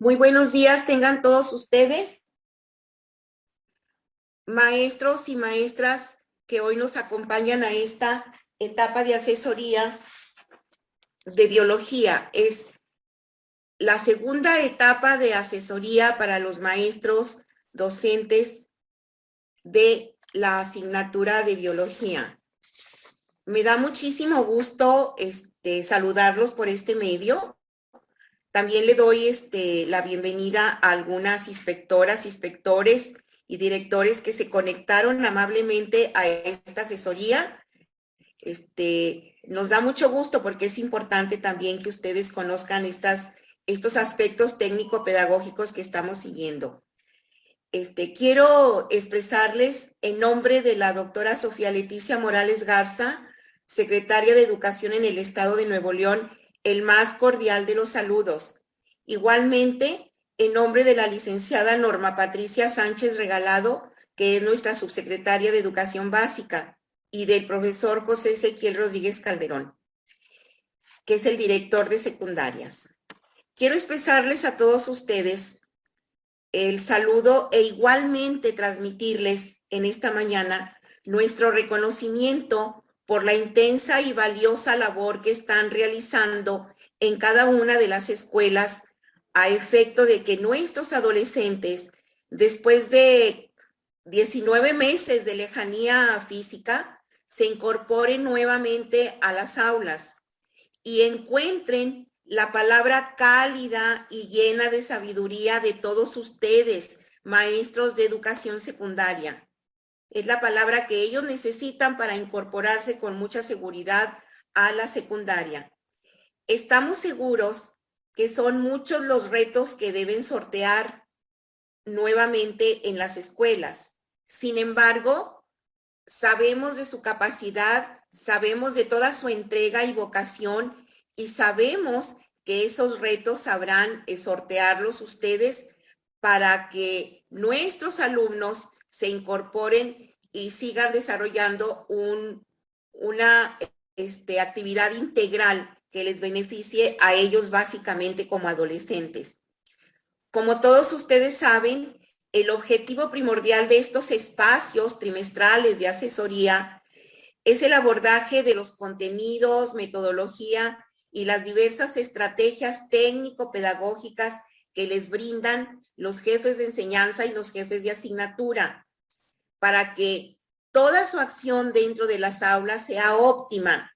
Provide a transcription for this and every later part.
Muy buenos días tengan todos ustedes, maestros y maestras que hoy nos acompañan a esta etapa de asesoría de biología. Es la segunda etapa de asesoría para los maestros docentes de la asignatura de biología. Me da muchísimo gusto saludarlos por este medio. También le doy la bienvenida a algunas inspectoras, inspectores y directores que se conectaron amablemente a esta asesoría. Nos da mucho gusto porque es importante también que ustedes conozcan estos aspectos técnico-pedagógicos que estamos siguiendo. Quiero expresarles en nombre de la doctora Sofía Leticia Morales Garza, secretaria de Educación en el Estado de Nuevo León, el más cordial de los saludos. Igualmente, en nombre de la licenciada Norma Patricia Sánchez Regalado, que es nuestra subsecretaria de Educación Básica, y del profesor José Ezequiel Rodríguez Calderón, que es el director de secundarias. Quiero expresarles a todos ustedes el saludo e igualmente transmitirles en esta mañana nuestro reconocimiento por la intensa y valiosa labor que están realizando en cada una de las escuelas a efecto de que nuestros adolescentes, después de 19 meses de lejanía física, se incorporen nuevamente a las aulas y encuentren la palabra cálida y llena de sabiduría de todos ustedes, maestros de educación secundaria. Es la palabra que ellos necesitan para incorporarse con mucha seguridad a la secundaria. Estamos seguros que son muchos los retos que deben sortear nuevamente en las escuelas. Sin embargo, sabemos de su capacidad, sabemos de toda su entrega y vocación y sabemos que esos retos sabrán sortearlos ustedes para que nuestros alumnos se incorporen y sigan desarrollando una actividad integral que les beneficie a ellos básicamente como adolescentes. Como todos ustedes saben, el objetivo primordial de estos espacios trimestrales de asesoría es el abordaje de los contenidos, metodología y las diversas estrategias técnico-pedagógicas que les brindan los jefes de enseñanza y los jefes de asignatura para que toda su acción dentro de las aulas sea óptima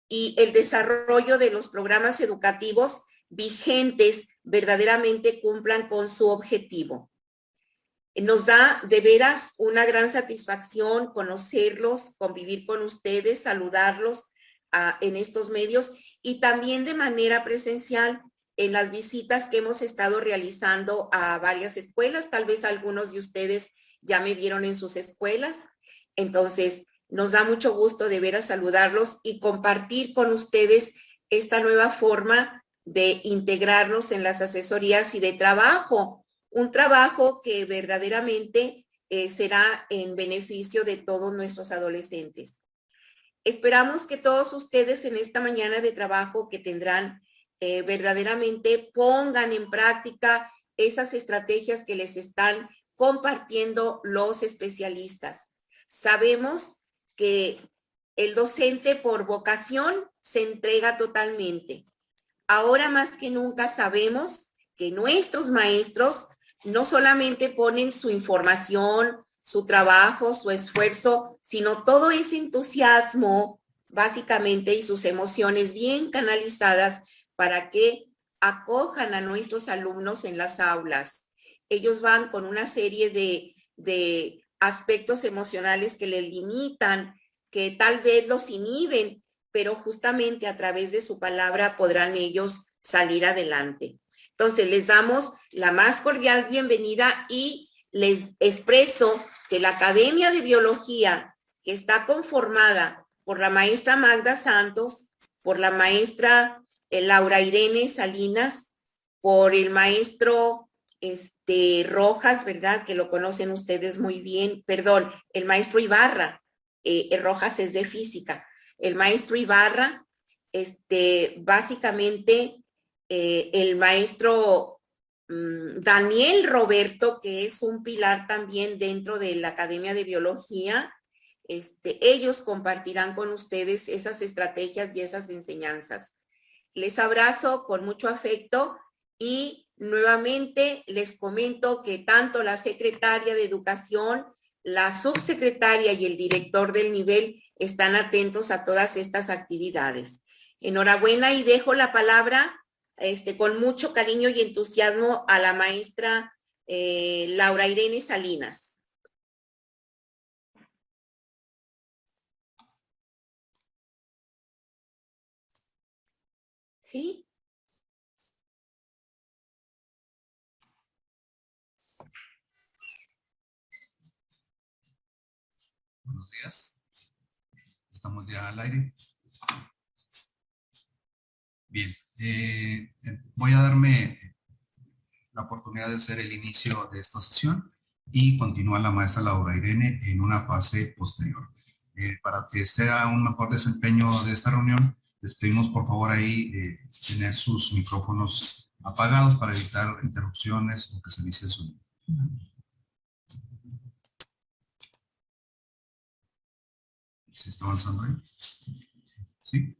y el desarrollo de los programas educativos vigentes verdaderamente cumplan con su objetivo. Nos da de veras una gran satisfacción conocerlos, convivir con ustedes, saludarlos en estos medios y también de manera presencial en las visitas que hemos estado realizando a varias escuelas. Tal vez algunos de ustedes ya me vieron en sus escuelas. Entonces, nos da mucho gusto de veras saludarlos y compartir con ustedes esta nueva forma de integrarnos en las asesorías y de trabajo. Un trabajo que verdaderamente será en beneficio de todos nuestros adolescentes. Esperamos que todos ustedes en esta mañana de trabajo que tendrán verdaderamente pongan en práctica esas estrategias que les están compartiendo los especialistas. Sabemos que el docente por vocación se entrega totalmente. Ahora más que nunca sabemos que nuestros maestros no solamente ponen su información, su trabajo, su esfuerzo, sino todo ese entusiasmo, básicamente, y sus emociones bien canalizadas para que acojan a nuestros alumnos en las aulas. Ellos van con una serie de aspectos emocionales que les limitan, que tal vez los inhiben, pero justamente a través de su palabra podrán ellos salir adelante. Entonces, les damos la más cordial bienvenida y les expreso que la Academia de Biología, que está conformada por la maestra Magda Santos, por la maestra Laura Irene Salinas, por el maestro Rojas, ¿verdad? Que lo conocen ustedes muy bien, perdón, el maestro Ibarra, Rojas es de física, el maestro Ibarra, básicamente el maestro Daniel Roberto, que es un pilar también dentro de la Academia de Biología. Ellos compartirán con ustedes esas estrategias y esas enseñanzas. Les abrazo con mucho afecto y nuevamente les comento que tanto la secretaria de Educación, la subsecretaria y el director del nivel están atentos a todas estas actividades. Enhorabuena y dejo la palabra con mucho cariño y entusiasmo a la maestra Laura Irene Salinas. ¿Sí? Buenos días. Estamos ya al aire. Bien. Voy a darme la oportunidad de hacer el inicio de esta sesión y continúa la maestra Laura Irene en una fase posterior. Para que sea un mejor desempeño de esta reunión, les pedimos por favor ahí tener sus micrófonos apagados para evitar interrupciones o que se inicie el sonido. ¿Se está avanzando ahí? ¿Sí?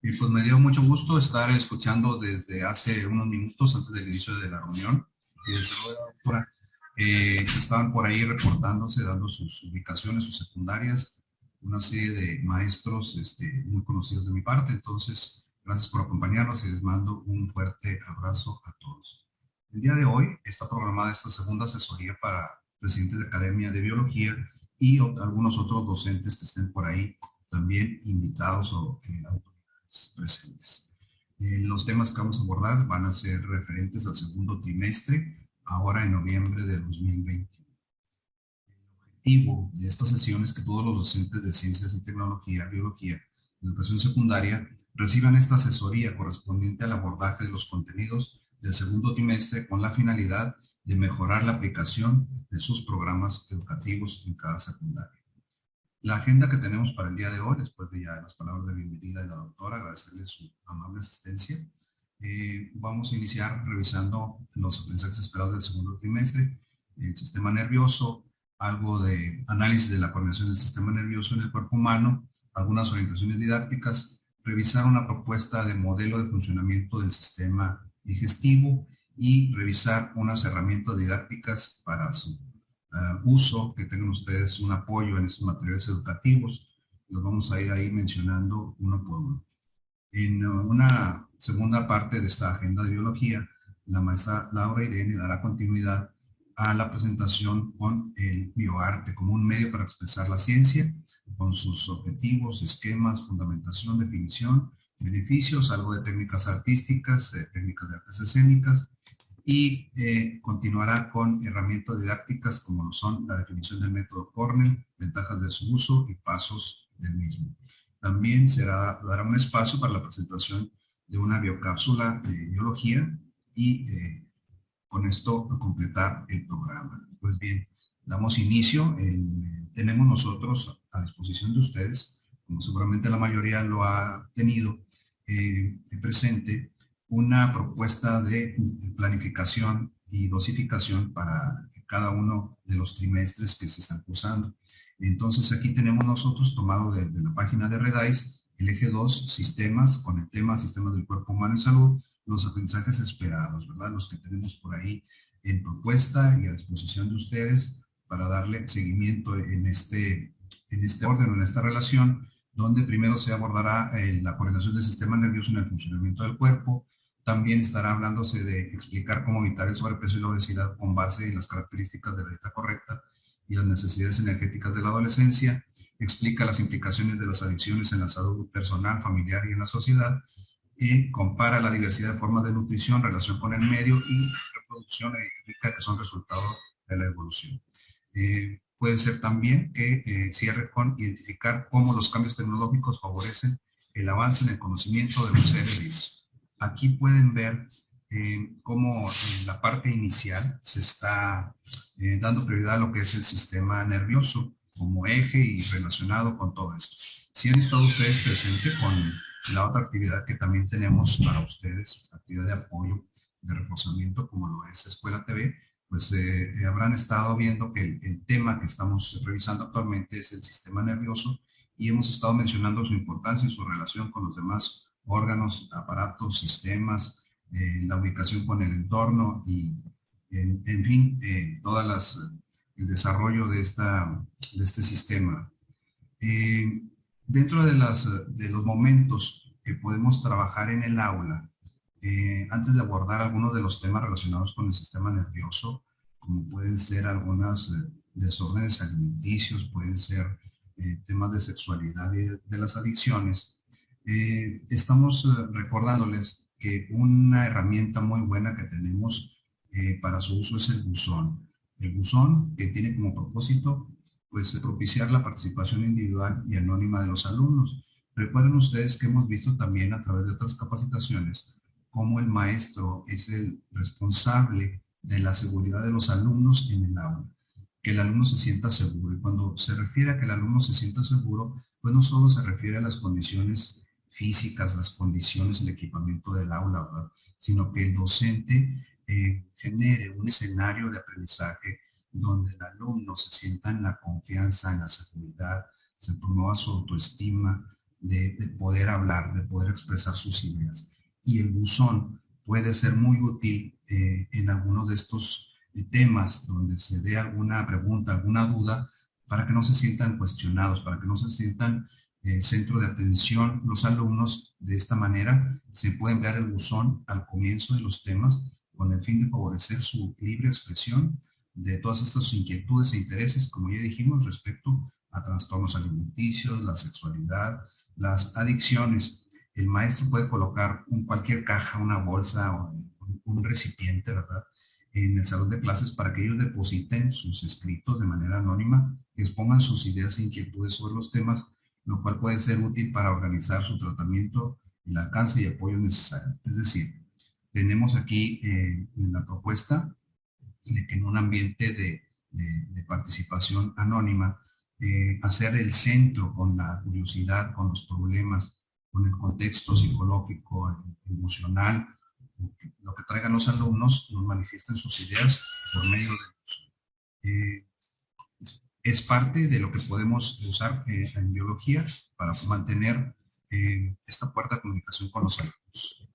Y pues me dio mucho gusto estar escuchando desde hace unos minutos antes del inicio de la reunión. Y desde luego, doctora, estaban por ahí reportándose, dando sus ubicaciones, sus secundarias, una serie de maestros muy conocidos de mi parte. Entonces, gracias por acompañarnos y les mando un fuerte abrazo a todos. El día de hoy está programada esta segunda asesoría para presidentes de Academia de Biología y algunos otros docentes que estén por ahí también invitados o presentes. Los temas que vamos a abordar van a ser referentes al segundo trimestre, ahora en noviembre de 2021. El objetivo de esta sesión es que todos los docentes de Ciencias y Tecnología, Biología, Educación Secundaria, reciban esta asesoría correspondiente al abordaje de los contenidos del segundo trimestre con la finalidad de mejorar la aplicación de sus programas educativos en cada secundaria. La agenda que tenemos para el día de hoy, después de ya las palabras de bienvenida de la doctora, agradecerle su amable asistencia. Vamos a iniciar revisando los aprendizajes esperados del segundo trimestre, el sistema nervioso, algo de análisis de la coordinación del sistema nervioso en el cuerpo humano, algunas orientaciones didácticas, revisar una propuesta de modelo de funcionamiento del sistema digestivo y revisar unas herramientas didácticas para su uso, que tengan ustedes un apoyo en estos materiales educativos. Los vamos a ir ahí mencionando uno por uno. En una segunda parte de esta agenda de biología, la maestra Laura Irene dará continuidad a la presentación con el bioarte como un medio para expresar la ciencia, con sus objetivos, esquemas, fundamentación, definición, beneficios, algo de técnicas artísticas, técnicas de artes escénicas, y continuará con herramientas didácticas como lo son la definición del método Cornell, ventajas de su uso y pasos del mismo. También dará un espacio para la presentación de una biocápsula de biología y con esto a completar el programa. Pues bien, damos inicio. Tenemos nosotros a disposición de ustedes, como seguramente la mayoría lo ha tenido presente, una propuesta de planificación y dosificación para cada uno de los trimestres que se están cursando. Entonces aquí tenemos nosotros tomado de la página de Redais el eje 2, sistemas, con el tema sistemas del cuerpo humano y salud, los aprendizajes esperados, ¿verdad? Los que tenemos por ahí en propuesta y a disposición de ustedes para darle seguimiento en este orden, en esta relación, donde primero se abordará la coordinación del sistema nervioso en el funcionamiento del cuerpo. También estará hablándose de explicar cómo evitar el sobrepeso y la obesidad con base en las características de la dieta correcta y las necesidades energéticas de la adolescencia. Explica las implicaciones de las adicciones en la salud personal, familiar y en la sociedad. Y compara la diversidad de formas de nutrición, relación con el medio y reproducción e explica que son resultados de la evolución. Puede ser también que cierre con identificar cómo los cambios tecnológicos favorecen el avance en el conocimiento de los seres vivos. Aquí pueden ver cómo en la parte inicial se está dando prioridad a lo que es el sistema nervioso. como eje y relacionado con todo esto. Si han estado ustedes presentes con la otra actividad que también tenemos para ustedes, actividad de apoyo, de reforzamiento, como lo es Escuela TV, pues habrán estado viendo que el tema que estamos revisando actualmente es el sistema nervioso y hemos estado mencionando su importancia y su relación con los demás órganos, aparatos, sistemas, la ubicación con el entorno y, en fin, el desarrollo de este sistema. Dentro de los momentos que podemos trabajar en el aula, antes de abordar algunos de los temas relacionados con el sistema nervioso, como pueden ser algunos desórdenes alimenticios, pueden ser temas de sexualidad y de las adicciones, estamos recordándoles que una herramienta muy buena que tenemos para su uso es el buzón. El buzón que tiene como propósito pues propiciar la participación individual y anónima de los alumnos. Recuerden ustedes que hemos visto también a través de otras capacitaciones cómo el maestro es el responsable de la seguridad de los alumnos en el aula, que el alumno se sienta seguro. Y cuando se refiere a que el alumno se sienta seguro, pues no solo se refiere a las condiciones físicas, las condiciones, el equipamiento del aula, ¿verdad? Sino que el docente genere un escenario de aprendizaje donde el alumno se sienta en la confianza, en la seguridad, se promueva su autoestima de poder hablar, de poder expresar sus ideas. Y el buzón puede ser muy útil en algunos de estos temas donde se dé alguna pregunta, alguna duda, para que no se sientan cuestionados, para que no se sientan centro de atención los alumnos. De esta manera se puede emplear el buzón al comienzo de los temas con el fin de favorecer su libre expresión de todas estas inquietudes e intereses, como ya dijimos, respecto a trastornos alimenticios, la sexualidad, las adicciones. El maestro puede colocar cualquier caja, una bolsa o un recipiente, ¿verdad?, en el salón de clases para que ellos depositen sus escritos de manera anónima, expongan sus ideas e inquietudes sobre los temas, lo cual puede ser útil para organizar su tratamiento, el alcance y apoyo necesario. Es decir, tenemos aquí en la propuesta de que en un ambiente de participación anónima, hacer el centro con la curiosidad, con los problemas, con el contexto psicológico, emocional, lo que traigan los alumnos, nos manifiesten sus ideas por medio de es parte de lo que podemos usar en biología para mantener esta puerta de comunicación con los alumnos.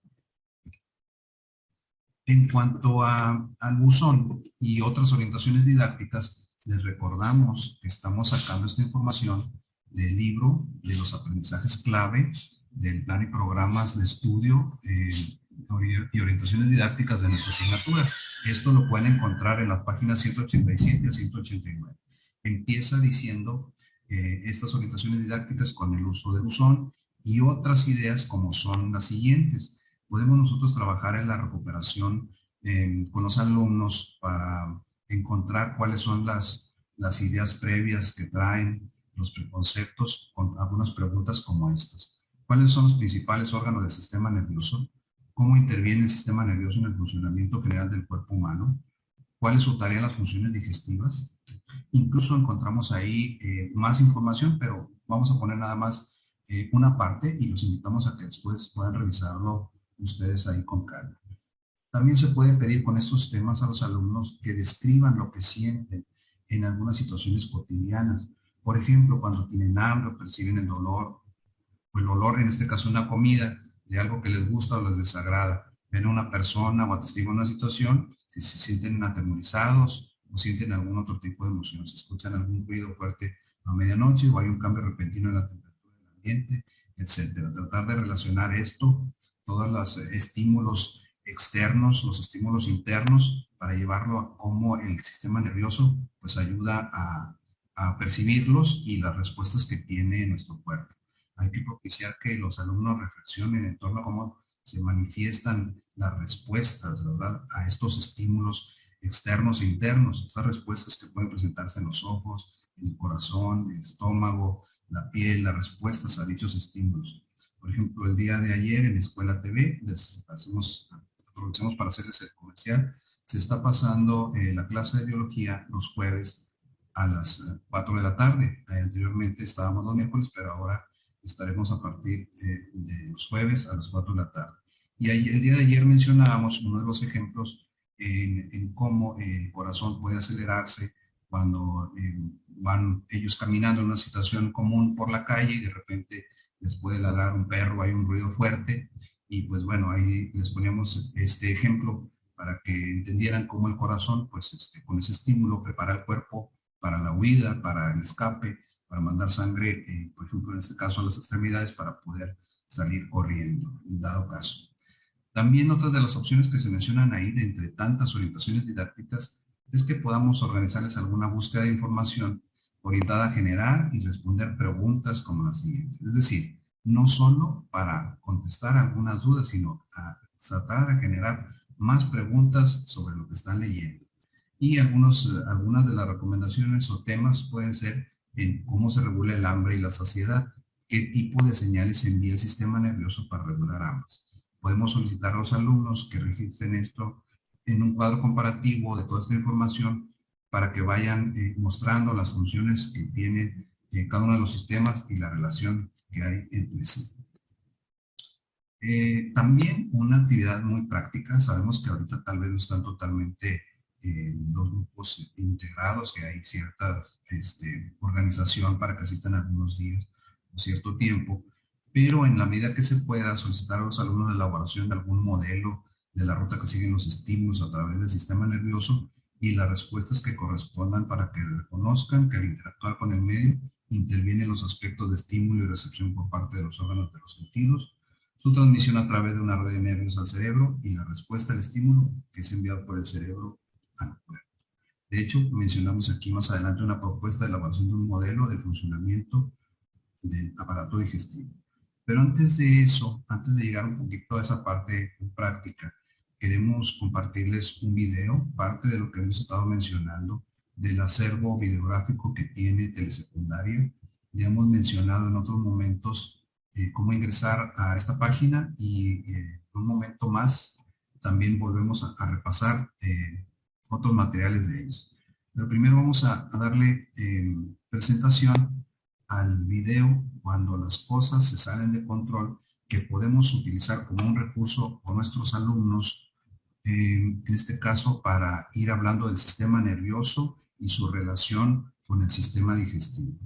En cuanto al buzón y otras orientaciones didácticas, les recordamos que estamos sacando esta información del libro de los aprendizajes clave del plan y programas de estudio y orientaciones didácticas de nuestra asignatura. Esto lo pueden encontrar en las páginas 187 a 189. Empieza diciendo estas orientaciones didácticas con el uso del buzón y otras ideas como son las siguientes. Podemos nosotros trabajar en la recuperación con los alumnos para encontrar cuáles son las ideas previas que traen, los preconceptos, con algunas preguntas como estas. ¿Cuáles son los principales órganos del sistema nervioso? ¿Cómo interviene el sistema nervioso en el funcionamiento general del cuerpo humano? ¿Cuál es su tarea en las funciones digestivas? Incluso encontramos ahí más información, pero vamos a poner nada más una parte y los invitamos a que después puedan revisarlo ustedes ahí con calma. También se puede pedir con estos temas a los alumnos que describan lo que sienten en algunas situaciones cotidianas. Por ejemplo, cuando tienen hambre o perciben el dolor, o el olor, en este caso una comida, de algo que les gusta o les desagrada. Ven a una persona o atestiguan una situación, si se sienten atemorizados o sienten algún otro tipo de emoción, si escuchan algún ruido fuerte a medianoche o hay un cambio repentino en la temperatura del ambiente, etcétera. Tratar de relacionar esto, todos los estímulos externos, los estímulos internos, para llevarlo a cómo el sistema nervioso pues ayuda a percibirlos y las respuestas que tiene nuestro cuerpo. Hay que propiciar que los alumnos reflexionen en torno a cómo se manifiestan las respuestas, ¿verdad?, a estos estímulos externos e internos. Estas respuestas que pueden presentarse en los ojos, en el corazón, el estómago, la piel, las respuestas a dichos estímulos. Por ejemplo, el día de ayer en Escuela TV, aprovechamos para hacerles el comercial, se está pasando la clase de biología los jueves a las 4 de la tarde. Anteriormente estábamos los miércoles, pero ahora estaremos a partir de los jueves a las 4 de la tarde. Y el día de ayer mencionábamos uno de los ejemplos en cómo el corazón puede acelerarse cuando van ellos caminando en una situación común por la calle y de repente les puede ladrar un perro, hay un ruido fuerte y pues bueno, ahí les poníamos este ejemplo para que entendieran cómo el corazón, pues con ese estímulo prepara el cuerpo para la huida, para el escape, para mandar sangre, por ejemplo, en este caso a las extremidades, para poder salir corriendo, en dado caso. También otra de las opciones que se mencionan ahí, de entre tantas orientaciones didácticas, es que podamos organizarles alguna búsqueda de información orientada a generar y responder preguntas como las siguientes. Es decir, no solo para contestar algunas dudas, sino a tratar de generar más preguntas sobre lo que están leyendo. Y algunas de las recomendaciones o temas pueden ser en cómo se regula el hambre y la saciedad, qué tipo de señales envía el sistema nervioso para regular ambas. Podemos solicitar a los alumnos que registren esto en un cuadro comparativo de toda esta información para que vayan mostrando las funciones que tiene cada uno de los sistemas y la relación que hay entre sí. También una actividad muy práctica, sabemos que ahorita tal vez no están totalmente los grupos integrados, que hay cierta organización para que asistan algunos días o cierto tiempo, pero en la medida que se pueda solicitar a los alumnos la elaboración de algún modelo de la ruta que siguen los estímulos a través del sistema nervioso y las respuestas que correspondan para que reconozcan que al interactuar con el medio intervienen los aspectos de estímulo y recepción por parte de los órganos de los sentidos, su transmisión a través de una red de nervios al cerebro y la respuesta al estímulo que es enviado por el cerebro al cuerpo. De hecho, mencionamos aquí más adelante una propuesta de elaboración de un modelo de funcionamiento del aparato digestivo. Pero antes de eso, antes de llegar un poquito a esa parte práctica, queremos compartirles un video, parte de lo que hemos estado mencionando, del acervo videográfico que tiene Telesecundaria. Ya hemos mencionado en otros momentos cómo ingresar a esta página y en un momento más también volvemos a repasar otros materiales de ellos. Pero primero vamos a darle presentación al video cuando las cosas se salen de control, que podemos utilizar como un recurso con nuestros alumnos, en este caso para ir hablando del sistema nervioso y su relación con el sistema digestivo.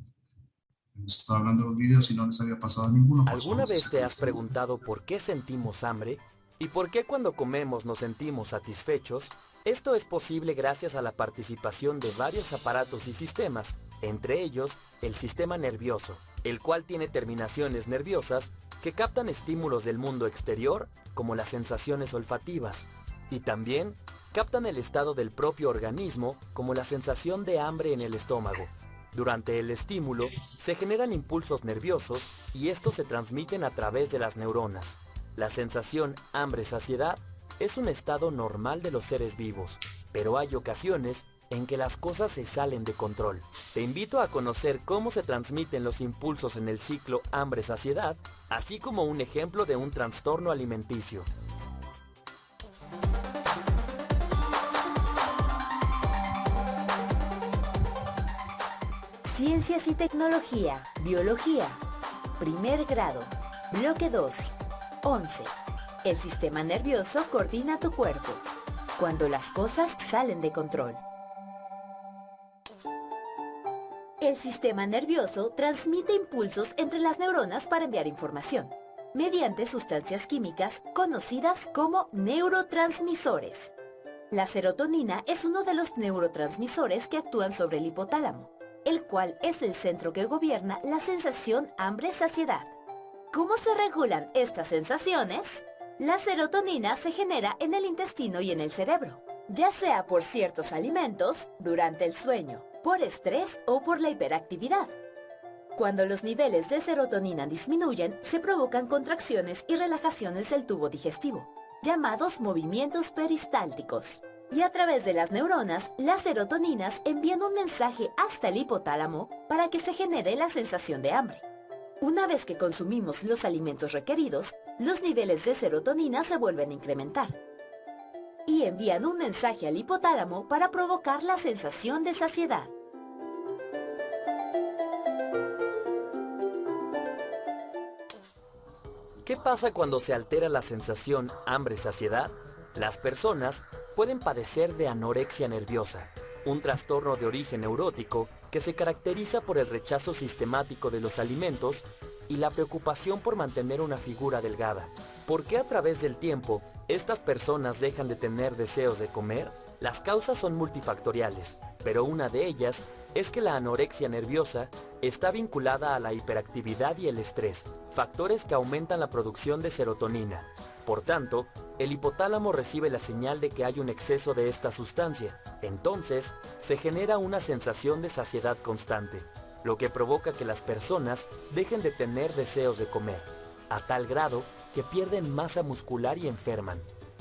Hemos estado hablando de los videos y no les había pasado ninguno. ¿Alguna vez te has preguntado por qué sentimos hambre? ¿Y por qué cuando comemos nos sentimos satisfechos? Esto es posible gracias a la participación de varios aparatos y sistemas, entre ellos el sistema nervioso, el cual tiene terminaciones nerviosas que captan estímulos del mundo exterior, como las sensaciones olfativas, y también captan el estado del propio organismo, como la sensación de hambre en el estómago. Durante el estímulo, se generan impulsos nerviosos y estos se transmiten a través de las neuronas. La sensación hambre-saciedad es un estado normal de los seres vivos, pero hay ocasiones en que las cosas se salen de control. Te invito a conocer cómo se transmiten los impulsos en el ciclo hambre-saciedad, así como un ejemplo de un trastorno alimenticio. Ciencias y tecnología, biología, primer grado, bloque 2, 11. El sistema nervioso coordina tu cuerpo. Cuando las cosas salen de control. El sistema nervioso transmite impulsos entre las neuronas para enviar información, mediante sustancias químicas conocidas como neurotransmisores. La serotonina es uno de los neurotransmisores que actúan sobre el hipotálamo, el cual es el centro que gobierna la sensación hambre-saciedad. ¿Cómo se regulan estas sensaciones? La serotonina se genera en el intestino y en el cerebro, ya sea por ciertos alimentos, durante el sueño, por estrés o por la hiperactividad. Cuando los niveles de serotonina disminuyen, se provocan contracciones y relajaciones del tubo digestivo, llamados movimientos peristálticos. Y a través de las neuronas, las serotoninas envían un mensaje hasta el hipotálamo para que se genere la sensación de hambre. Una vez que consumimos los alimentos requeridos, los niveles de serotonina se vuelven a incrementar y envían un mensaje al hipotálamo para provocar la sensación de saciedad. ¿Qué pasa cuando se altera la sensación hambre-saciedad? Las personas pueden padecer de anorexia nerviosa, un trastorno de origen neurótico que se caracteriza por el rechazo sistemático de los alimentos y la preocupación por mantener una figura delgada. ¿Por qué a través del tiempo estas personas dejan de tener deseos de comer? Las causas son multifactoriales, pero una de ellas es que la anorexia nerviosa está vinculada a la hiperactividad y el estrés, factores que aumentan la producción de serotonina. Por tanto, el hipotálamo recibe la señal de que hay un exceso de esta sustancia. Entonces, se genera una sensación de saciedad constante, lo que provoca que las personas dejen de tener deseos de comer, a tal grado que pierden masa muscular y enferman.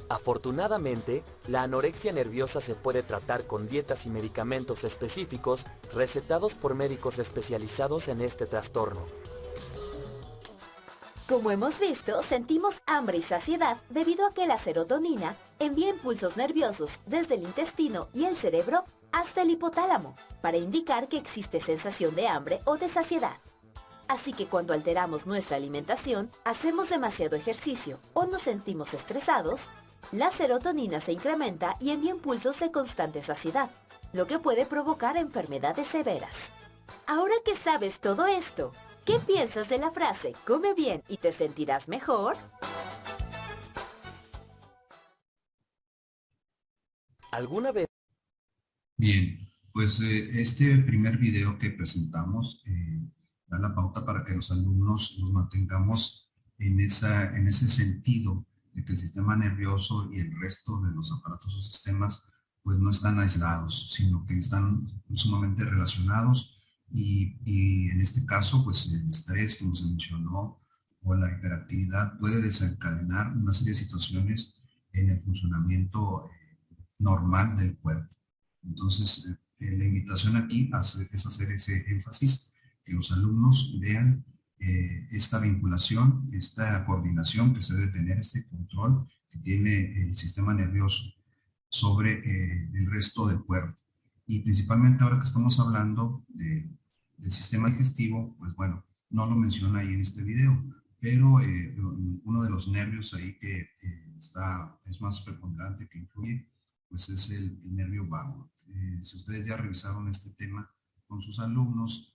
Afortunadamente, la anorexia nerviosa se puede tratar con dietas y medicamentos específicos recetados por médicos especializados en este trastorno. Como hemos visto, sentimos hambre y saciedad debido a que la serotonina envía impulsos nerviosos desde el intestino y el cerebro hasta el hipotálamo para indicar que existe sensación de hambre o de saciedad. Así que cuando alteramos nuestra alimentación, hacemos demasiado ejercicio o nos sentimos estresados, la serotonina se incrementa y envía impulsos de constante saciedad, lo que puede provocar enfermedades severas. Ahora que sabes todo esto, ¿qué piensas de la frase "come bien y te sentirás mejor"? ¿Alguna vez? Bien, pues este primer video que presentamos da la pauta para que los alumnos nos mantengamos en ese sentido de que el sistema nervioso y el resto de los aparatos o sistemas pues no están aislados, sino que están sumamente relacionados y en este caso pues el estrés, como se mencionó, o la hiperactividad puede desencadenar una serie de situaciones en el funcionamiento normal del cuerpo. Entonces, la invitación aquí es hacer ese énfasis, que los alumnos vean esta vinculación, esta coordinación que se debe tener, este control que tiene el sistema nervioso sobre el resto del cuerpo. Y principalmente ahora que estamos hablando del sistema digestivo, pues bueno, no lo menciona ahí en este video, pero uno de los nervios ahí que es más preponderante, que influye, pues es el nervio vago. Si ustedes ya revisaron este tema con sus alumnos,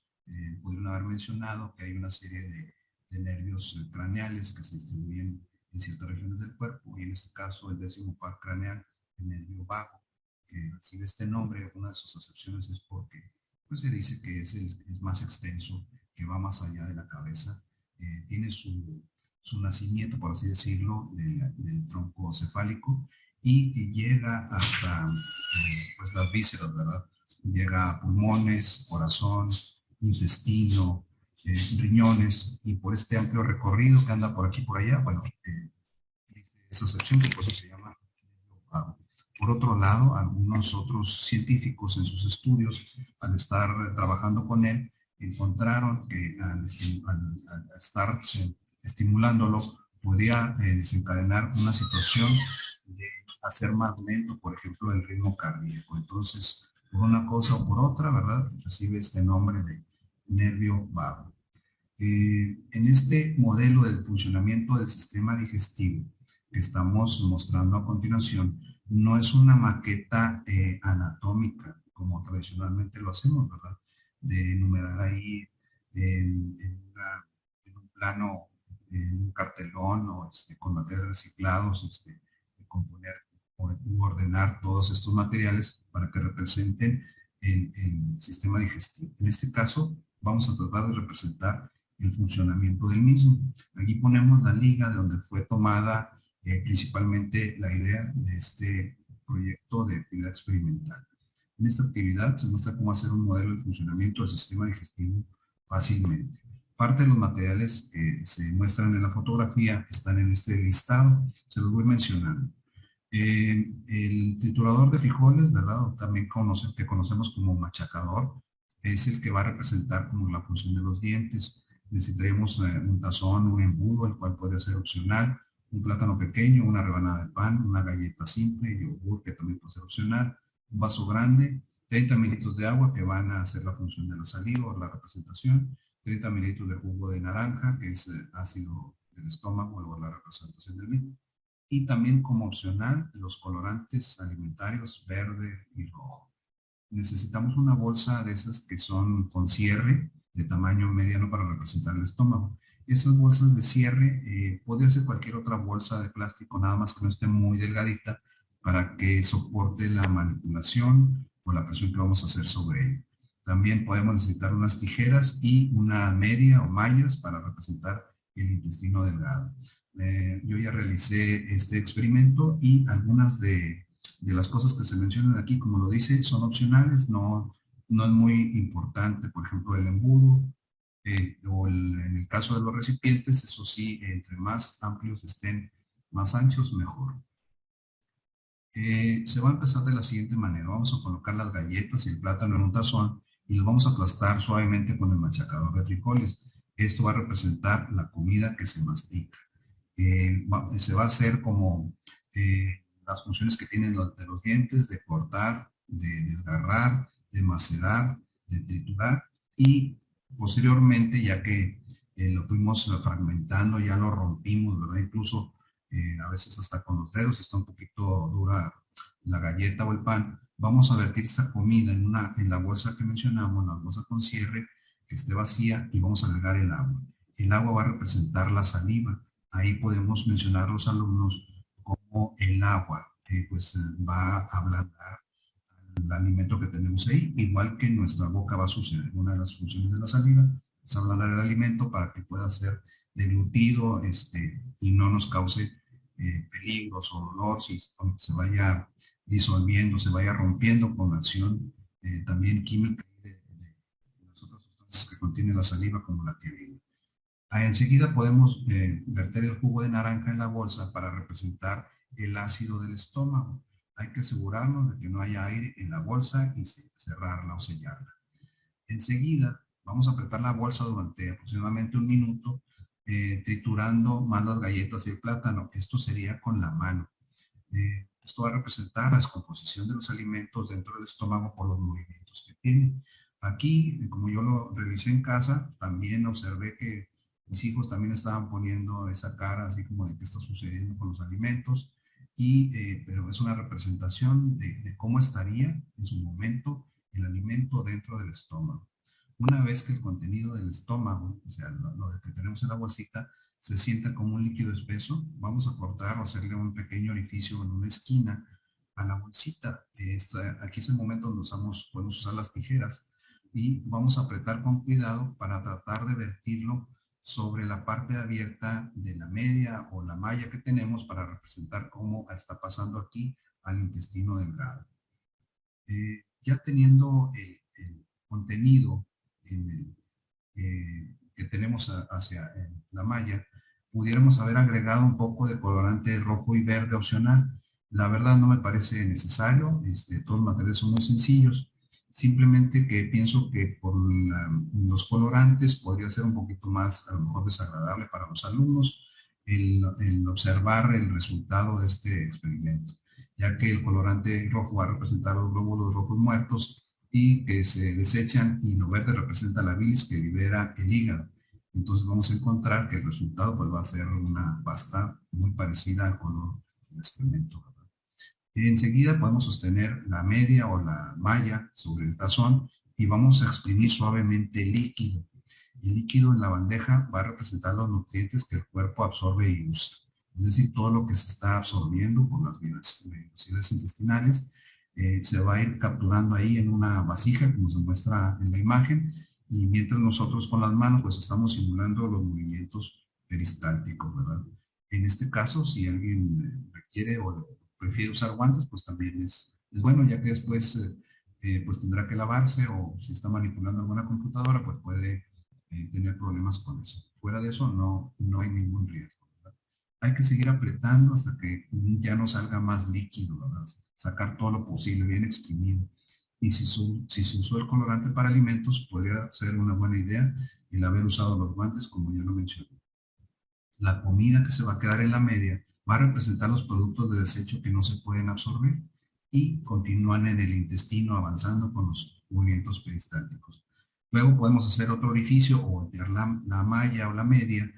pudieron haber mencionado que hay una serie de nervios craneales que se distribuyen en ciertas regiones del cuerpo, y en este caso el 10º par craneal, el nervio vago, que recibe este nombre. Una de sus acepciones es porque pues, se dice que es más extenso, que va más allá de la cabeza, tiene su nacimiento, por así decirlo, del tronco cefálico, y llega hasta pues las vísceras, ¿verdad? Llega a pulmones, corazón, intestino, riñones, y por este amplio recorrido que anda por aquí y por allá, bueno, esa sección que por eso se llama nervio vago. Por otro lado, algunos otros científicos en sus estudios, al estar trabajando con él, encontraron que al estar estimulándolo, podía desencadenar una situación de hacer más lento, por ejemplo, el ritmo cardíaco. Entonces, por una cosa o por otra, ¿verdad?, recibe este nombre de nervio vago. En este modelo del funcionamiento del sistema digestivo que estamos mostrando a continuación, no es una maqueta anatómica, como tradicionalmente lo hacemos, ¿verdad?, de enumerar ahí en un plano, en un cartelón, o con materiales reciclados, componer o ordenar todos estos materiales para que representen el sistema digestivo. En este caso, vamos a tratar de representar el funcionamiento del mismo. Aquí ponemos la liga de donde fue tomada principalmente la idea de este proyecto de actividad experimental. En esta actividad se muestra cómo hacer un modelo de funcionamiento del sistema digestivo fácilmente. Parte de los materiales que se muestran en la fotografía están en este listado, se los voy mencionando. El triturador de frijoles, ¿verdad?, o también que conocemos como machacador, es el que va a representar como la función de los dientes. Necesitaremos un tazón, un embudo, el cual puede ser opcional, un plátano pequeño, una rebanada de pan, una galleta simple, yogur, que también puede ser opcional, un vaso grande, 30 mililitros de agua, que van a hacer la función de la saliva o la representación, 30 mililitros de jugo de naranja, que es ácido del estómago o la representación del mismo. Y también como opcional los colorantes alimentarios verde y rojo. Necesitamos una bolsa de esas que son con cierre de tamaño mediano para representar el estómago. Esas bolsas de cierre podría ser cualquier otra bolsa de plástico, nada más que no esté muy delgadita para que soporte la manipulación o la presión que vamos a hacer sobre ella. También podemos necesitar unas tijeras y una media o mallas para representar el intestino delgado. Yo ya realicé este experimento y algunas de las cosas que se mencionan aquí, como lo dice, son opcionales, no es muy importante. Por ejemplo, el embudo en el caso de los recipientes, eso sí, entre más amplios estén, más anchos, mejor. Se va a empezar de la siguiente manera. Vamos a colocar las galletas y el plátano en un tazón y los vamos a aplastar suavemente con el machacador de frijoles. Esto va a representar la comida que se mastica. Se va a hacer como las funciones que tienen de los dientes, de cortar, de desgarrar, de macerar, de triturar, y posteriormente, ya que lo fuimos fragmentando, ya lo rompimos, ¿verdad? Incluso a veces hasta con los dedos, si está un poquito dura la galleta o el pan, vamos a vertir esta comida en la bolsa que mencionamos, la bolsa con cierre, que esté vacía, y vamos a agregar el agua. El agua va a representar la saliva. Ahí podemos mencionar a los alumnos cómo el agua va a ablandar el alimento que tenemos ahí, igual que en nuestra boca va a suceder. Una de las funciones de la saliva es ablandar el alimento para que pueda ser deglutido y no nos cause peligros o dolor, si se vaya disolviendo, se vaya rompiendo con la acción también química de las otras sustancias que contiene la saliva, como la tiamina. Enseguida podemos verter el jugo de naranja en la bolsa para representar el ácido del estómago. Hay que asegurarnos de que no haya aire en la bolsa y cerrarla o sellarla. Enseguida vamos a apretar la bolsa durante aproximadamente 1 minuto, triturando más las galletas y el plátano. Esto sería con la mano. Esto va a representar la descomposición de los alimentos dentro del estómago por los movimientos que tiene. Aquí, como yo lo revisé en casa, también observé que mis hijos también estaban poniendo esa cara así como de qué está sucediendo con los alimentos, pero es una representación de cómo estaría en su momento el alimento dentro del estómago. Una vez que el contenido del estómago, o sea, lo que tenemos en la bolsita, se sienta como un líquido espeso, vamos a cortar o hacerle un pequeño orificio en una esquina a la bolsita. Aquí es el momento donde podemos usar las tijeras y vamos a apretar con cuidado para tratar de vertirlo sobre la parte abierta de la media o la malla que tenemos para representar cómo está pasando aquí al intestino delgado. Ya teniendo el contenido que tenemos hacia la malla, pudiéramos haber agregado un poco de colorante rojo y verde opcional. La verdad no me parece necesario, todos los materiales son muy sencillos, simplemente que pienso que por los colorantes podría ser un poquito más, a lo mejor, desagradable para los alumnos el observar el resultado de este experimento, ya que el colorante rojo va a representar los glóbulos rojos muertos y que se desechan, y lo verde representa la bilis que libera el hígado. Entonces vamos a encontrar que el resultado pues va a ser una pasta muy parecida al color del excremento. Enseguida podemos sostener la media o la malla sobre el tazón y vamos a exprimir suavemente el líquido. El líquido en la bandeja va a representar los nutrientes que el cuerpo absorbe y usa. Es decir, todo lo que se está absorbiendo por las velocidades intestinales se va a ir capturando ahí en una vasija, como se muestra en la imagen, y mientras nosotros con las manos pues estamos simulando los movimientos peristálticos, ¿verdad? En este caso, si alguien requiere o prefiere usar guantes, pues también es bueno, ya que después pues tendrá que lavarse, o si está manipulando alguna computadora, pues puede tener problemas con eso. Fuera de eso no hay ningún riesgo, ¿verdad? Hay que seguir apretando hasta que ya no salga más líquido, ¿verdad? Sacar todo lo posible, bien exprimido. Y si se usó el colorante para alimentos, podría ser una buena idea el haber usado los guantes, como ya lo mencioné. La comida que se va a quedar en la media va a representar los productos de desecho que no se pueden absorber y continúan en el intestino avanzando con los movimientos peristálticos. Luego podemos hacer otro orificio o voltear la malla o la media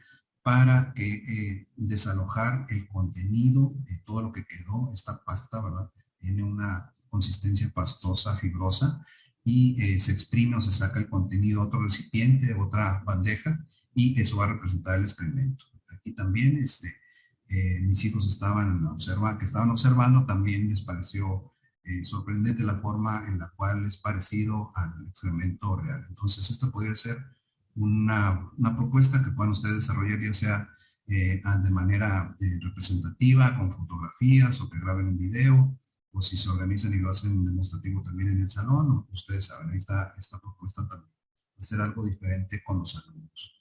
para que desalojar el contenido de todo lo que quedó. Esta pasta, ¿verdad? Tiene una consistencia pastosa, fibrosa, y se exprime o se saca el contenido a otro recipiente, otra bandeja, y eso va a representar el excremento. Aquí también mis hijos estaban observando, también les pareció sorprendente la forma en la cual es parecido al excremento real. Entonces, esto podría ser una propuesta que puedan ustedes desarrollar, ya sea de manera representativa, con fotografías, o que graben un video, o si se organizan y lo hacen demostrativo también en el salón, o ustedes saben, esta propuesta también va a ser algo diferente con los alumnos.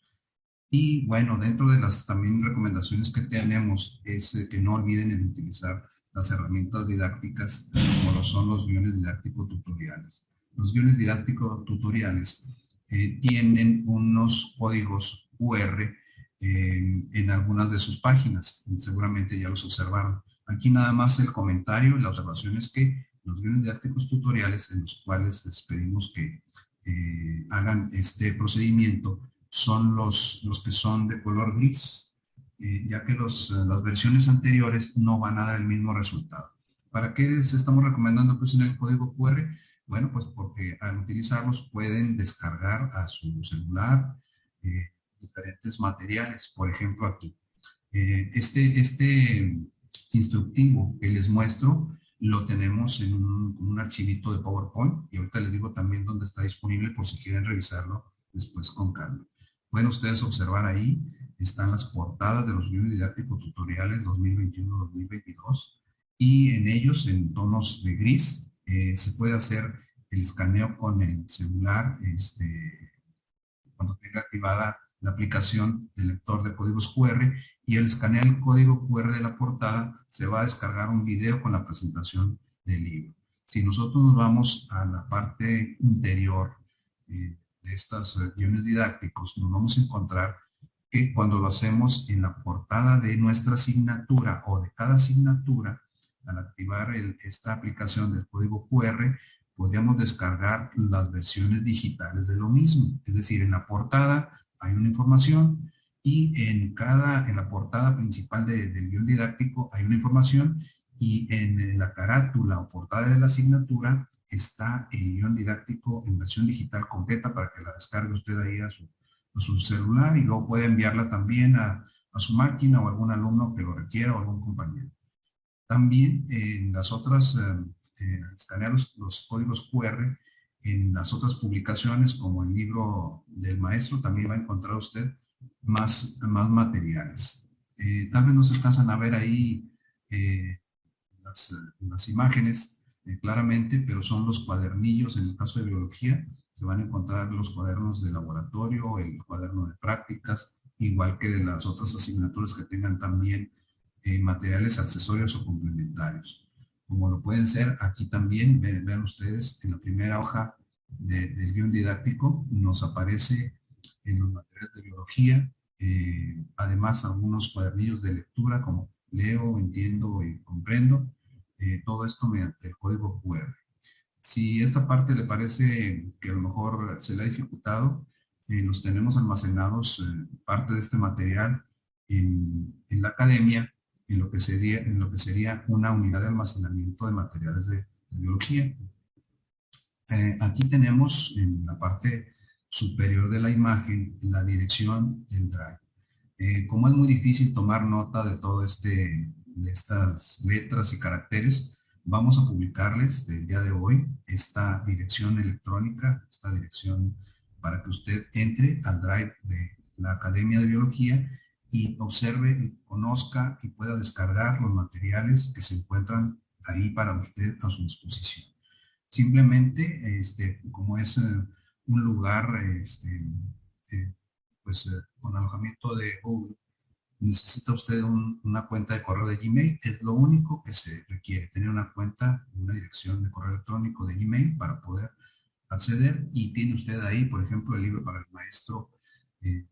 Y bueno, dentro de las también recomendaciones que tenemos es que no olviden en utilizar las herramientas didácticas como lo son los guiones didácticos tutoriales. Los guiones didácticos tutoriales tienen unos códigos QR en algunas de sus páginas. Seguramente ya los observaron. Aquí nada más el comentario y la observación es que los guiones didácticos tutoriales en los cuales les pedimos que hagan este procedimiento son los que son de color gris, ya que las versiones anteriores no van a dar el mismo resultado. ¿Para qué les estamos recomendando pues en el código QR? Bueno, pues porque al utilizarlos pueden descargar a su celular diferentes materiales. Por ejemplo, aquí, este instructivo que les muestro lo tenemos en un archivito de PowerPoint, y ahorita les digo también dónde está disponible por si quieren revisarlo después con calma. Pueden ustedes observar ahí, están las portadas de los guiones didácticos tutoriales 2021-2022, y en ellos, en tonos de gris, se puede hacer el escaneo con el celular cuando tenga activada la aplicación del lector de códigos QR, y al escanear el código QR de la portada se va a descargar un video con la presentación del libro. Si nosotros nos vamos a la parte interior de estos guiones didácticos, nos vamos a encontrar que cuando lo hacemos en la portada de nuestra asignatura o de cada asignatura, al activar esta aplicación del código QR, podríamos descargar las versiones digitales de lo mismo. Es decir, en la portada hay una información, y en la portada principal del guión didáctico hay una información, y en la carátula o portada de la asignatura está el guión didáctico en versión digital completa para que la descargue usted ahí a su celular, y luego puede enviarla también a su máquina o a algún alumno que lo requiera o algún compañero. También en las otras, escanear los códigos QR en las otras publicaciones, como el libro del maestro, también va a encontrar usted más materiales. Tal vez no se alcanzan a ver ahí las imágenes claramente, pero son los cuadernillos. En el caso de biología, se van a encontrar los cuadernos de laboratorio, el cuaderno de prácticas, igual que de las otras asignaturas que tengan también materiales accesorios o complementarios. Como lo pueden ser aquí también, vean ustedes, en la primera hoja del guión didáctico nos aparece en los materiales de biología, además algunos cuadernillos de lectura como leo, entiendo y comprendo, todo esto mediante el código QR. Si esta parte le parece que a lo mejor se le ha dificultado, los tenemos almacenados, parte de este material en la academia, en lo que sería una unidad de almacenamiento de materiales de biología. Aquí tenemos en la parte superior de la imagen la dirección del Drive. Como es muy difícil tomar nota de todo de estas letras y caracteres, vamos a publicarles el día de hoy esta dirección electrónica, esta dirección para que usted entre al Drive de la Academia de Biología y observe, conozca y pueda descargar los materiales que se encuentran ahí para usted a su disposición. Simplemente, como es un lugar con alojamiento de Google, necesita usted una cuenta de correo de Gmail. Es lo único que se requiere, tener una cuenta, una dirección de correo electrónico de Gmail para poder acceder, y tiene usted ahí, por ejemplo, el libro para el maestro de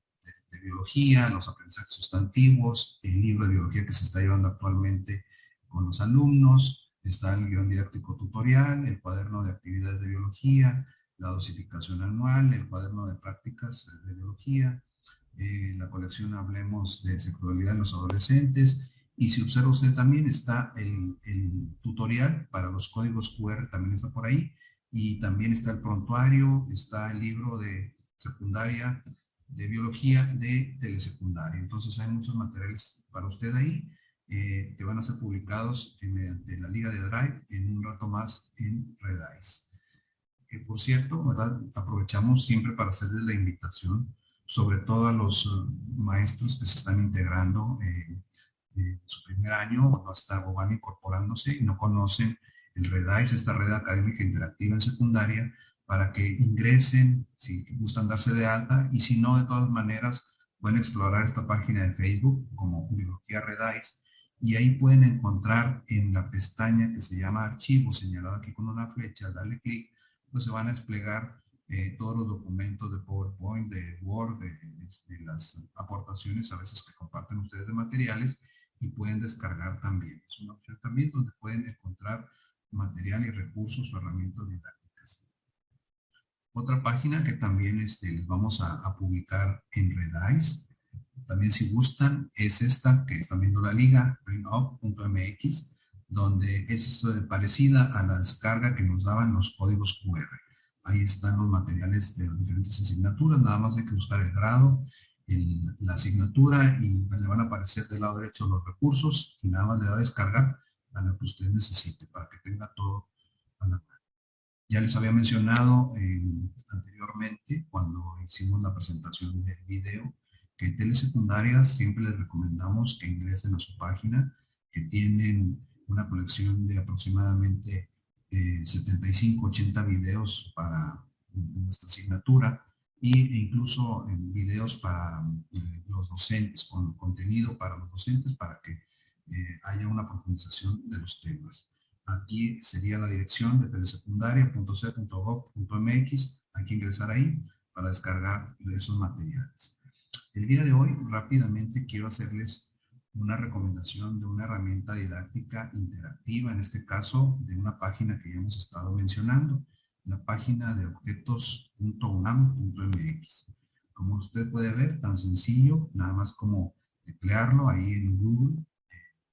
biología, los aprendizajes sustantivos, el libro de biología que se está llevando actualmente con los alumnos, está el guión didáctico tutorial, el cuaderno de actividades de biología, la dosificación anual, el cuaderno de prácticas de biología, la colección Hablemos de Sexualidad en los Adolescentes. Y si observa usted también está el tutorial para los códigos QR, también está por ahí. Y también está el prontuario, está el libro de secundaria, de biología de telesecundaria. Entonces hay muchos materiales para usted ahí que van a ser publicados mediante la Liga de Drive en un rato más en Redice. Por cierto, ¿verdad? Aprovechamos siempre para hacerles la invitación, sobre todo a los maestros que se están integrando su primer año o van incorporándose y no conocen el Redice, esta red académica interactiva en secundaria, para que ingresen si gustan darse de alta, y si no, de todas maneras pueden explorar esta página de Facebook como Biología Redice, y ahí pueden encontrar en la pestaña que se llama Archivos, señalado aquí con una flecha, darle clic, pues se van a desplegar todos los documentos de PowerPoint, de Word, de las aportaciones a veces que comparten ustedes de materiales, y pueden descargar también. Es una opción también donde pueden encontrar material y recursos o herramientas didácticas. Otra página que también les vamos a publicar en Redice, también si gustan, es esta que están viendo la liga, bringup.mx, donde es parecida a la descarga que nos daban los códigos QR. Ahí están los materiales de las diferentes asignaturas, nada más hay que buscar el grado, la asignatura, y le van a aparecer del lado derecho los recursos, y nada más le va a descargar a lo que usted necesite para que tenga todo a la mano. Ya les había mencionado anteriormente, cuando hicimos la presentación del video, que en telesecundarias siempre les recomendamos que ingresen a su página, que tienen una colección de aproximadamente 75-80 videos para nuestra asignatura, e incluso videos para los docentes, con contenido para los docentes, para que haya una profundización de los temas. Aquí sería la dirección de telesecundaria.c.gov.mx, hay que ingresar ahí para descargar esos materiales. El día de hoy, rápidamente, quiero hacerles una recomendación de una herramienta didáctica interactiva, en este caso, de una página que ya hemos estado mencionando, la página de objetos.unam.mx. Como usted puede ver, tan sencillo, nada más como emplearlo ahí en Google,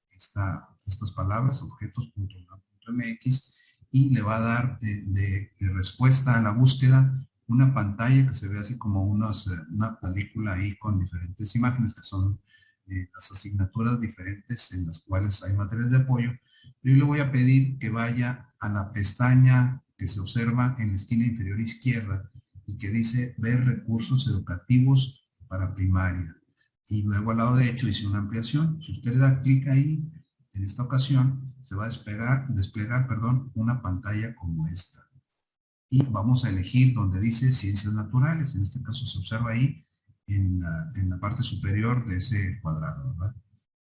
estas palabras, objetos.unam.mx, y le va a dar de respuesta a la búsqueda una pantalla que se ve así como una película ahí con diferentes imágenes que son las asignaturas diferentes en las cuales hay material de apoyo. Yo le voy a pedir que vaya a la pestaña que se observa en la esquina inferior izquierda y que dice ver recursos educativos para primaria. Y luego al lado derecho dice una ampliación. Si usted le da clic ahí, en esta ocasión se va a desplegar una pantalla como esta. Y vamos a elegir donde dice Ciencias Naturales. En este caso se observa ahí en la parte superior de ese cuadrado, ¿verdad?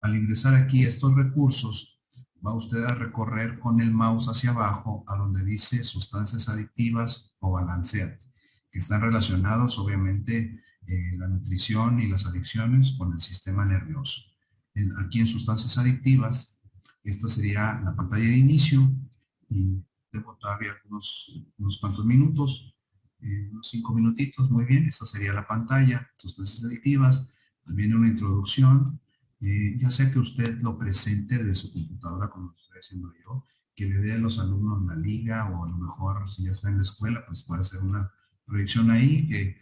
Al ingresar aquí a estos recursos, va usted a recorrer con el mouse hacia abajo a donde dice Sustancias Adictivas o Balanceate, que están relacionados obviamente la nutrición y las adicciones con el sistema nervioso. Aquí en Sustancias Adictivas, esta sería la pantalla de inicio, y tengo todavía unos cuantos minutos, unos 5 minutitos, muy bien. Esta sería la pantalla, Sustancias Adictivas. Viene una introducción, ya sea que usted lo presente desde su computadora, como lo estoy haciendo yo, que le dé a los alumnos la liga, o a lo mejor si ya está en la escuela, pues puede hacer una proyección ahí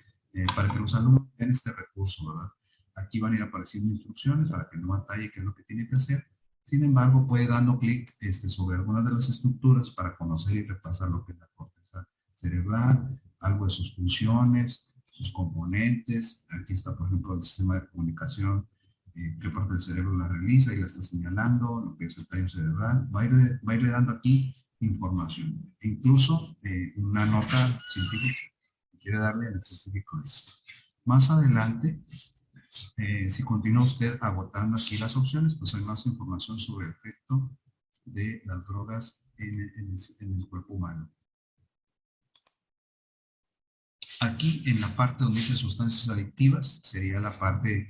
para que los alumnos vean este recurso, ¿verdad? Aquí van a ir apareciendo instrucciones para que no batalle qué es lo que tiene que hacer. Sin embargo, puede dando clic sobre algunas de las estructuras para conocer y repasar lo que es la corteza cerebral, algo de sus funciones, sus componentes. Aquí está, por ejemplo, el sistema de comunicación, qué parte del cerebro la realiza y la está señalando, lo que es el tallo cerebral. Va a ir dando aquí información. E incluso una nota científica que quiere darle al científico de esto. Más adelante, si continúa usted agotando aquí las opciones, pues hay más información sobre el efecto de las drogas en el cuerpo humano. Aquí en la parte donde dice sustancias adictivas, sería la parte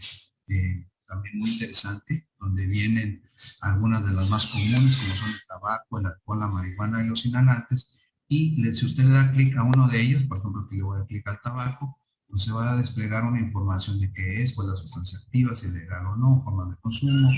también muy interesante, donde vienen algunas de las más comunes, como son el tabaco, el alcohol, la marihuana y los inhalantes. Y si usted le da clic a uno de ellos, por ejemplo, aquí le voy a dar clic al tabaco, pues se va a desplegar una información de qué es, pues la sustancia activa, si es legal o no, formas de consumo.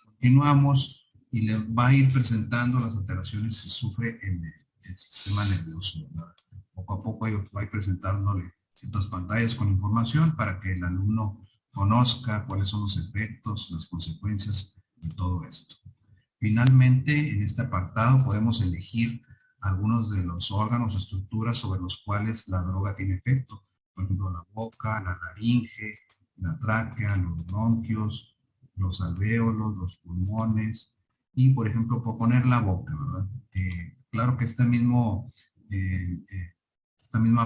Continuamos y le va a ir presentando las alteraciones que sufre en el sistema nervioso, ¿verdad? Poco a poco va a ir presentándole ciertas pantallas con información para que el alumno conozca cuáles son los efectos, las consecuencias de todo esto. Finalmente, en este apartado podemos elegir algunos de los órganos o estructuras sobre los cuales la droga tiene efecto. Por ejemplo, la boca, la laringe, la tráquea, los bronquios, los alvéolos, los pulmones y, por ejemplo, por poner la boca, ¿verdad? Claro que esta misma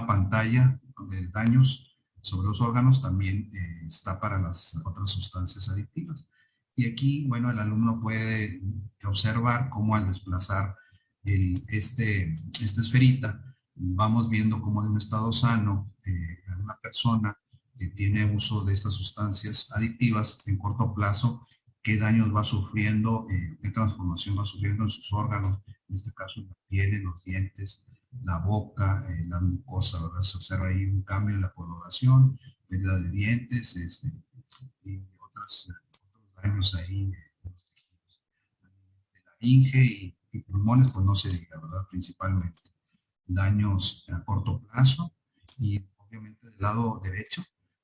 pantalla de daños sobre los órganos también está para las otras sustancias adictivas. Y aquí, bueno, el alumno puede observar cómo al desplazar esta esferita, vamos viendo cómo en un estado sano, una persona que tiene uso de estas sustancias adictivas en corto plazo, qué daños va sufriendo, qué transformación va sufriendo en sus órganos, en este caso en la piel, en los dientes, la boca, la mucosa, ¿verdad? Se observa ahí un cambio en la coloración, pérdida de dientes, y otros daños ahí de laringe y pulmones, pues no se diga, ¿verdad? Principalmente daños a corto plazo y obviamente del lado derecho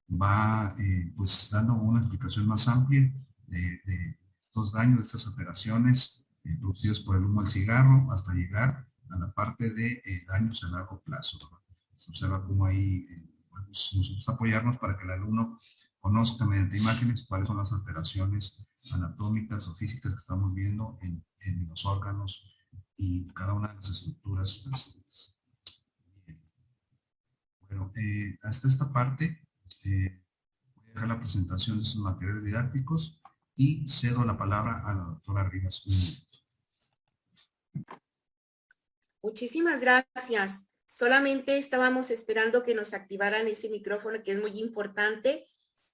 va pues dando una explicación más amplia de estos daños, de estas alteraciones producidas por el humo del cigarro hasta llegar a la parte de daños a largo plazo, ¿verdad? Se observa cómo ahí podemos nosotros apoyarnos para que el alumno conozca mediante imágenes cuáles son las alteraciones anatómicas o físicas que estamos viendo en los órganos y cada una de las estructuras presentes. Bueno, hasta esta parte voy a dejar la presentación de estos materiales didácticos y cedo la palabra a la doctora Rivas. Muchísimas gracias. Solamente estábamos esperando que nos activaran ese micrófono que es muy importante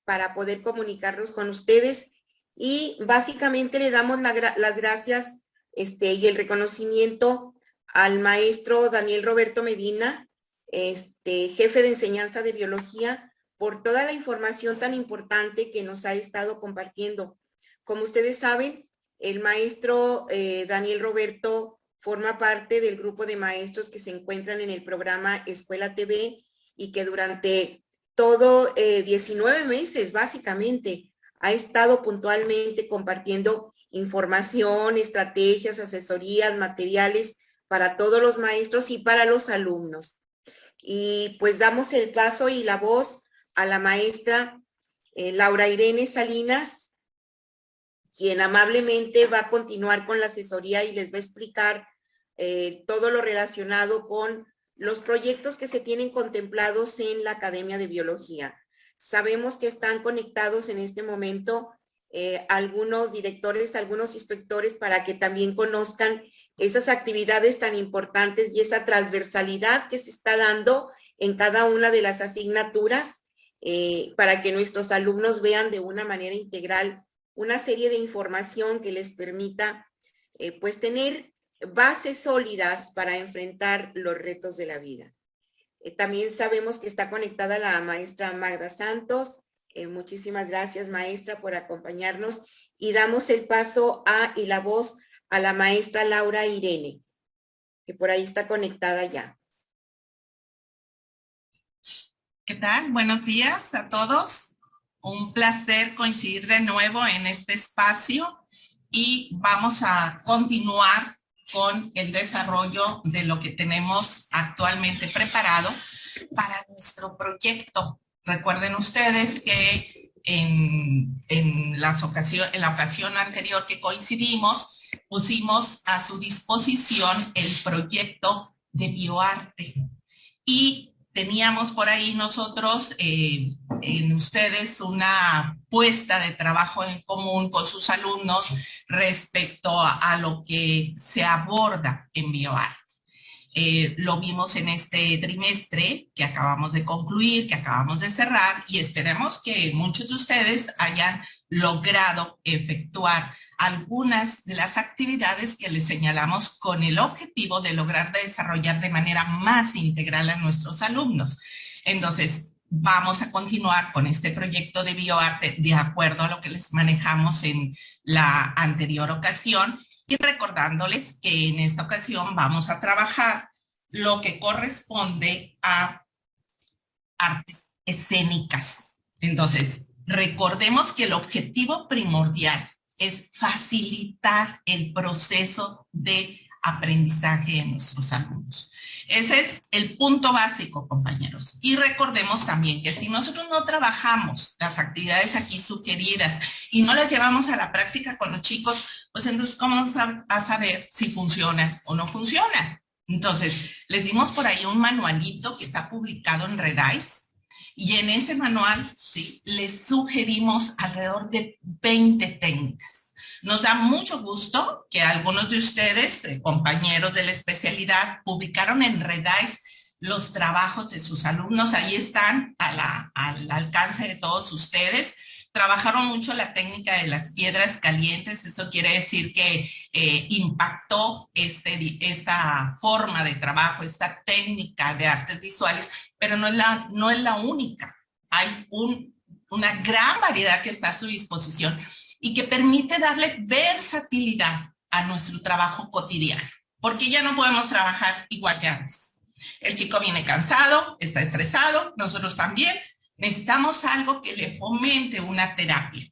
para poder comunicarnos con ustedes y básicamente le damos las gracias y el reconocimiento al maestro Daniel Roberto Medina, jefe de enseñanza de biología, por toda la información tan importante que nos ha estado compartiendo. Como ustedes saben, el maestro Daniel Roberto forma parte del grupo de maestros que se encuentran en el programa Escuela TV y que durante todo 19 meses, básicamente, ha estado puntualmente compartiendo información, estrategias, asesorías, materiales para todos los maestros y para los alumnos. Y pues damos el paso y la voz a la maestra Laura Irene Salinas, quien amablemente va a continuar con la asesoría y les va a explicar todo lo relacionado con los proyectos que se tienen contemplados en la Academia de Biología. Sabemos que están conectados en este momento algunos directores, algunos inspectores, para que también conozcan esas actividades tan importantes y esa transversalidad que se está dando en cada una de las asignaturas para que nuestros alumnos vean de una manera integral una serie de información que les permita pues tener bases sólidas para enfrentar los retos de la vida. También sabemos que está conectada la maestra Magda Santos. Muchísimas gracias, maestra, por acompañarnos. Y damos el paso y la voz a la maestra Laura Irene, que por ahí está conectada ya. ¿Qué tal? Buenos días a todos. Un placer coincidir de nuevo en este espacio y vamos a continuar con el desarrollo de lo que tenemos actualmente preparado para nuestro proyecto. Recuerden ustedes que en la ocasión anterior que coincidimos, pusimos a su disposición el proyecto de bioarte y teníamos por ahí nosotros en ustedes una puesta de trabajo en común con sus alumnos respecto a lo que se aborda en bioarte. Lo vimos en este trimestre que acabamos de concluir, que acabamos de cerrar, y esperemos que muchos de ustedes hayan logrado efectuar algunas de las actividades que les señalamos con el objetivo de lograr desarrollar de manera más integral a nuestros alumnos. Entonces, vamos a continuar con este proyecto de bioarte de acuerdo a lo que les manejamos en la anterior ocasión y recordándoles que en esta ocasión vamos a trabajar lo que corresponde a artes escénicas. Entonces, recordemos que el objetivo primordial es facilitar el proceso de aprendizaje de nuestros alumnos. Ese es el punto básico, compañeros. Y recordemos también que si nosotros no trabajamos las actividades aquí sugeridas y no las llevamos a la práctica con los chicos, pues entonces, ¿cómo vamos a saber si funcionan o no funcionan? Entonces, les dimos por ahí un manualito que está publicado en Redice y en ese manual, ¿sí?, les sugerimos alrededor de 20 técnicas. Nos da mucho gusto que algunos de ustedes, compañeros de la especialidad, publicaron en Redice los trabajos de sus alumnos. Ahí están al alcance de todos ustedes. Trabajaron mucho la técnica de las piedras calientes. Eso quiere decir que impactó esta forma de trabajo, esta técnica de artes visuales, pero no es la única. Hay una gran variedad que está a su disposición y que permite darle versatilidad a nuestro trabajo cotidiano, porque ya no podemos trabajar igual que antes. El chico viene cansado, está estresado, nosotros también. Necesitamos algo que le fomente una terapia,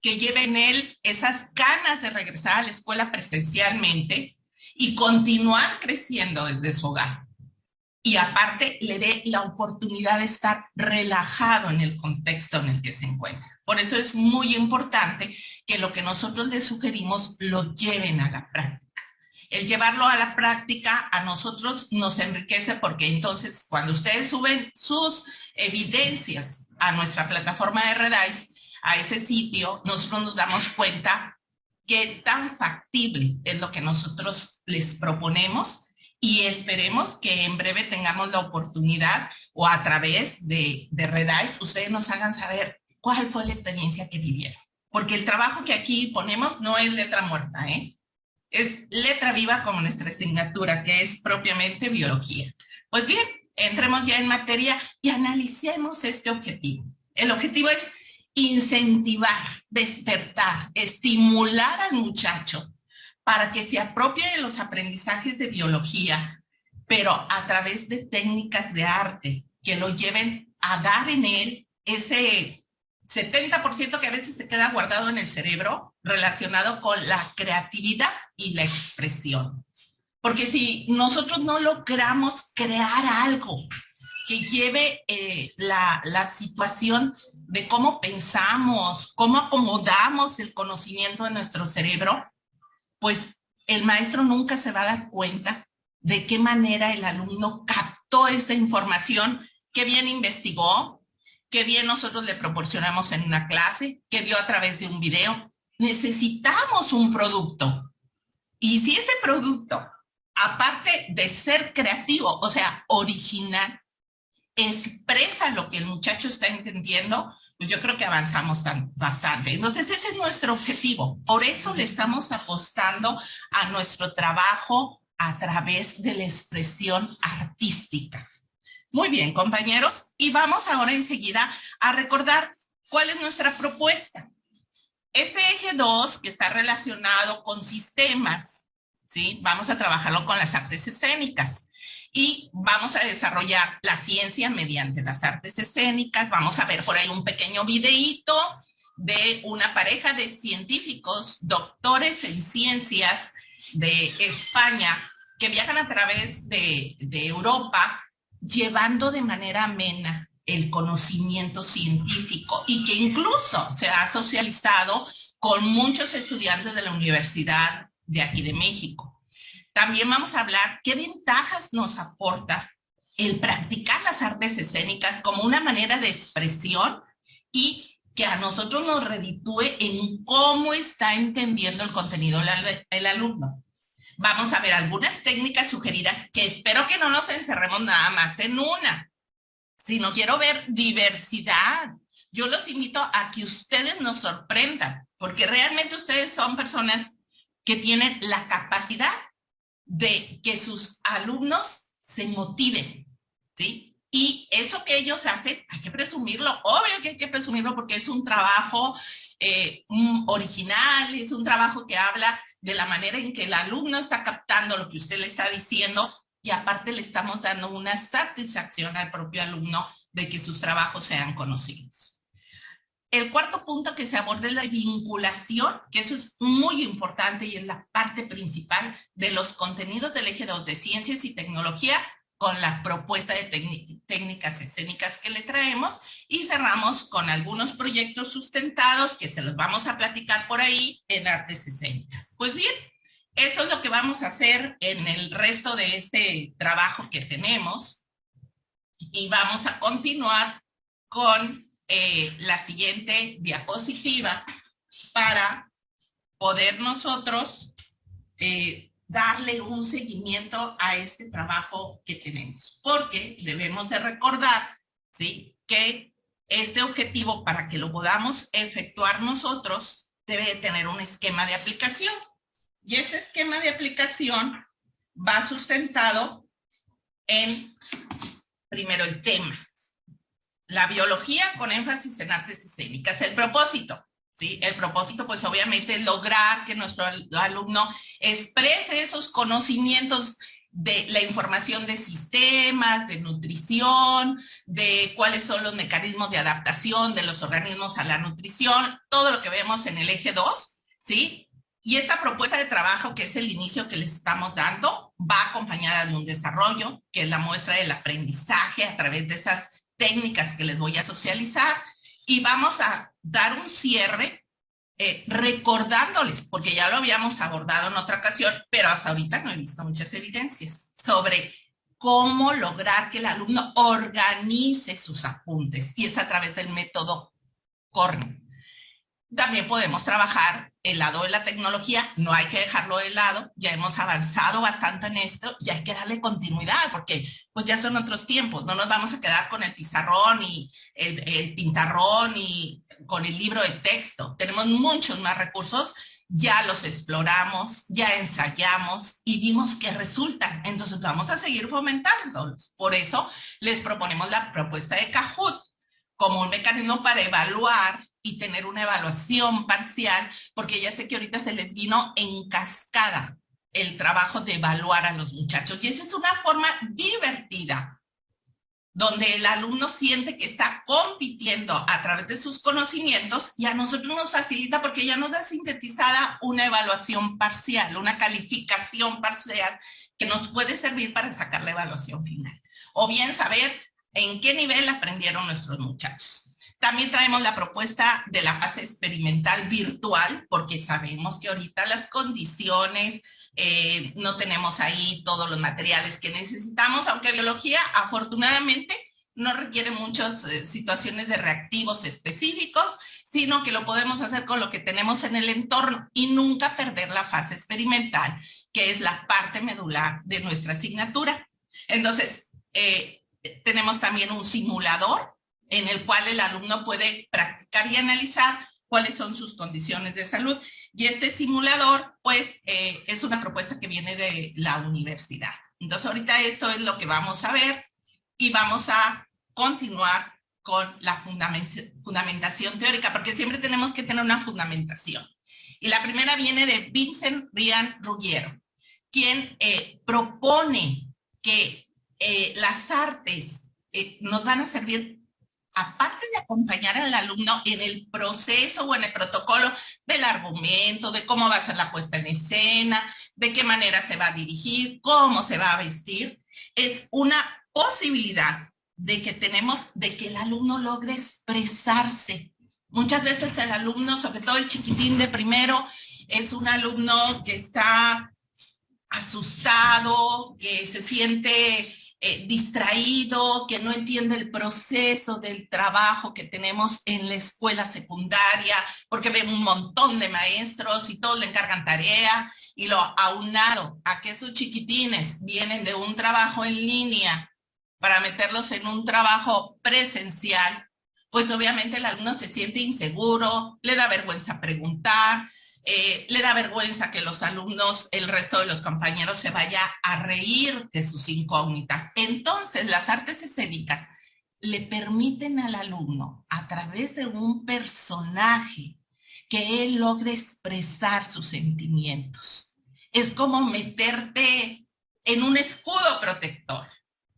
que lleve en él esas ganas de regresar a la escuela presencialmente y continuar creciendo desde su hogar. Y aparte le dé la oportunidad de estar relajado en el contexto en el que se encuentra. Por eso es muy importante que lo que nosotros les sugerimos lo lleven a la práctica. El llevarlo a la práctica a nosotros nos enriquece porque entonces cuando ustedes suben sus evidencias a nuestra plataforma de Redice, a ese sitio, nosotros nos damos cuenta qué tan factible es lo que nosotros les proponemos y esperemos que en breve tengamos la oportunidad o a través de Redice ustedes nos hagan saber cuál fue la experiencia que vivieron. Porque el trabajo que aquí ponemos no es letra muerta, es letra viva como nuestra asignatura, que es propiamente biología. Pues bien, entremos ya en materia y analicemos este objetivo. El objetivo es incentivar, despertar, estimular al muchacho para que se apropie de los aprendizajes de biología, pero a través de técnicas de arte que lo lleven a dar en él ese 70% que a veces se queda guardado en el cerebro relacionado con la creatividad y la expresión. Porque si nosotros no logramos crear algo que lleve la situación de cómo pensamos, cómo acomodamos el conocimiento de nuestro cerebro, pues el maestro nunca se va a dar cuenta de qué manera el alumno captó esa información, qué bien investigó, qué bien nosotros le proporcionamos en una clase, qué vio a través de un video. Necesitamos un producto. Y si ese producto, aparte de ser creativo, o sea, original, expresa lo que el muchacho está entendiendo, pues yo creo que avanzamos bastante. Entonces ese es nuestro objetivo. Por eso le estamos apostando a nuestro trabajo a través de la expresión artística. Muy bien, compañeros, y vamos ahora enseguida a recordar cuál es nuestra propuesta. Este eje 2, que está relacionado con sistemas, ¿sí? Vamos a trabajarlo con las artes escénicas. Y vamos a desarrollar la ciencia mediante las artes escénicas. Vamos a ver por ahí un pequeño videíto de una pareja de científicos, doctores en ciencias de España, que viajan a través de Europa, llevando de manera amena el conocimiento científico y que incluso se ha socializado con muchos estudiantes de la Universidad de aquí de México. También vamos a hablar qué ventajas nos aporta el practicar las artes escénicas como una manera de expresión y que a nosotros nos reditúe en cómo está entendiendo el contenido el alumno. Vamos a ver algunas técnicas sugeridas que espero que no nos encerremos nada más en una, sino quiero ver diversidad. Yo los invito a que ustedes nos sorprendan, porque realmente ustedes son personas que tienen la capacidad de que sus alumnos se motiven, ¿sí? Y eso que ellos hacen, hay que presumirlo, obvio que hay que presumirlo porque es un trabajo original, es un trabajo que habla de la manera en que el alumno está captando lo que usted le está diciendo y aparte le estamos dando una satisfacción al propio alumno de que sus trabajos sean conocidos. El cuarto punto que se aborda es la vinculación, que eso es muy importante y es la parte principal de los contenidos del eje 2 de Ciencias y Tecnología con la propuesta de técnicas escénicas que le traemos y cerramos con algunos proyectos sustentados que se los vamos a platicar por ahí en artes escénicas. Pues bien, eso es lo que vamos a hacer en el resto de este trabajo que tenemos y vamos a continuar con la siguiente diapositiva para poder nosotros darle un seguimiento a este trabajo que tenemos. Porque debemos de recordar, ¿sí?, que este objetivo, para que lo podamos efectuar nosotros, debe de tener un esquema de aplicación. Y ese esquema de aplicación va sustentado en, primero, el tema. La biología con énfasis en artes escénicas. El propósito, ¿sí? El propósito, pues obviamente, es lograr que nuestro alumno exprese esos conocimientos de la información de sistemas, de nutrición, de cuáles son los mecanismos de adaptación de los organismos a la nutrición, todo lo que vemos en el eje 2, ¿sí? Y esta propuesta de trabajo, que es el inicio que les estamos dando, va acompañada de un desarrollo, que es la muestra del aprendizaje a través de esas técnicas que les voy a socializar, y vamos a dar un cierre recordándoles, porque ya lo habíamos abordado en otra ocasión, pero hasta ahorita no he visto muchas evidencias sobre cómo lograr que el alumno organice sus apuntes, y es a través del método Cornell. También podemos trabajar el lado de la tecnología, no hay que dejarlo de lado, ya hemos avanzado bastante en esto y hay que darle continuidad porque pues ya son otros tiempos, no nos vamos a quedar con el pizarrón y el pintarrón y con el libro de texto, tenemos muchos más recursos, ya los exploramos, ya ensayamos y vimos que resultan, entonces vamos a seguir fomentándolos. Por eso les proponemos la propuesta de Kahoot como un mecanismo para evaluar y tener una evaluación parcial, porque ya sé que ahorita se les vino en cascada el trabajo de evaluar a los muchachos. Y esa es una forma divertida, donde el alumno siente que está compitiendo a través de sus conocimientos y a nosotros nos facilita porque ya nos da sintetizada una evaluación parcial, una calificación parcial que nos puede servir para sacar la evaluación final. O bien saber en qué nivel aprendieron nuestros muchachos. También traemos la propuesta de la fase experimental virtual, porque sabemos que ahorita las condiciones, no tenemos ahí todos los materiales que necesitamos, aunque biología afortunadamente no requiere muchas situaciones de reactivos específicos, sino que lo podemos hacer con lo que tenemos en el entorno y nunca perder la fase experimental, que es la parte medular de nuestra asignatura. Entonces, tenemos también un simulador en el cual el alumno puede practicar y analizar cuáles son sus condiciones de salud. Y este simulador, pues, es una propuesta que viene de la universidad. Entonces, ahorita esto es lo que vamos a ver y vamos a continuar con la fundamentación teórica, porque siempre tenemos que tener una fundamentación. Y la primera viene de Vincent Ryan Ruggiero, quien propone que las artes nos van a servir, aparte de acompañar al alumno en el proceso o en el protocolo del argumento, de cómo va a ser la puesta en escena, de qué manera se va a dirigir, cómo se va a vestir, es una posibilidad de que el alumno logre expresarse. Muchas veces el alumno, sobre todo el chiquitín de primero, es un alumno que está asustado, que se siente distraído, que no entiende el proceso del trabajo que tenemos en la escuela secundaria, porque ve un montón de maestros y todos le encargan tarea, y lo aunado a que esos chiquitines vienen de un trabajo en línea para meterlos en un trabajo presencial, pues obviamente el alumno se siente inseguro, le da vergüenza preguntar, le da vergüenza que los alumnos, el resto de los compañeros se vaya a reír de sus incógnitas. Entonces, las artes escénicas le permiten al alumno, a través de un personaje, que él logre expresar sus sentimientos. Es como meterte en un escudo protector.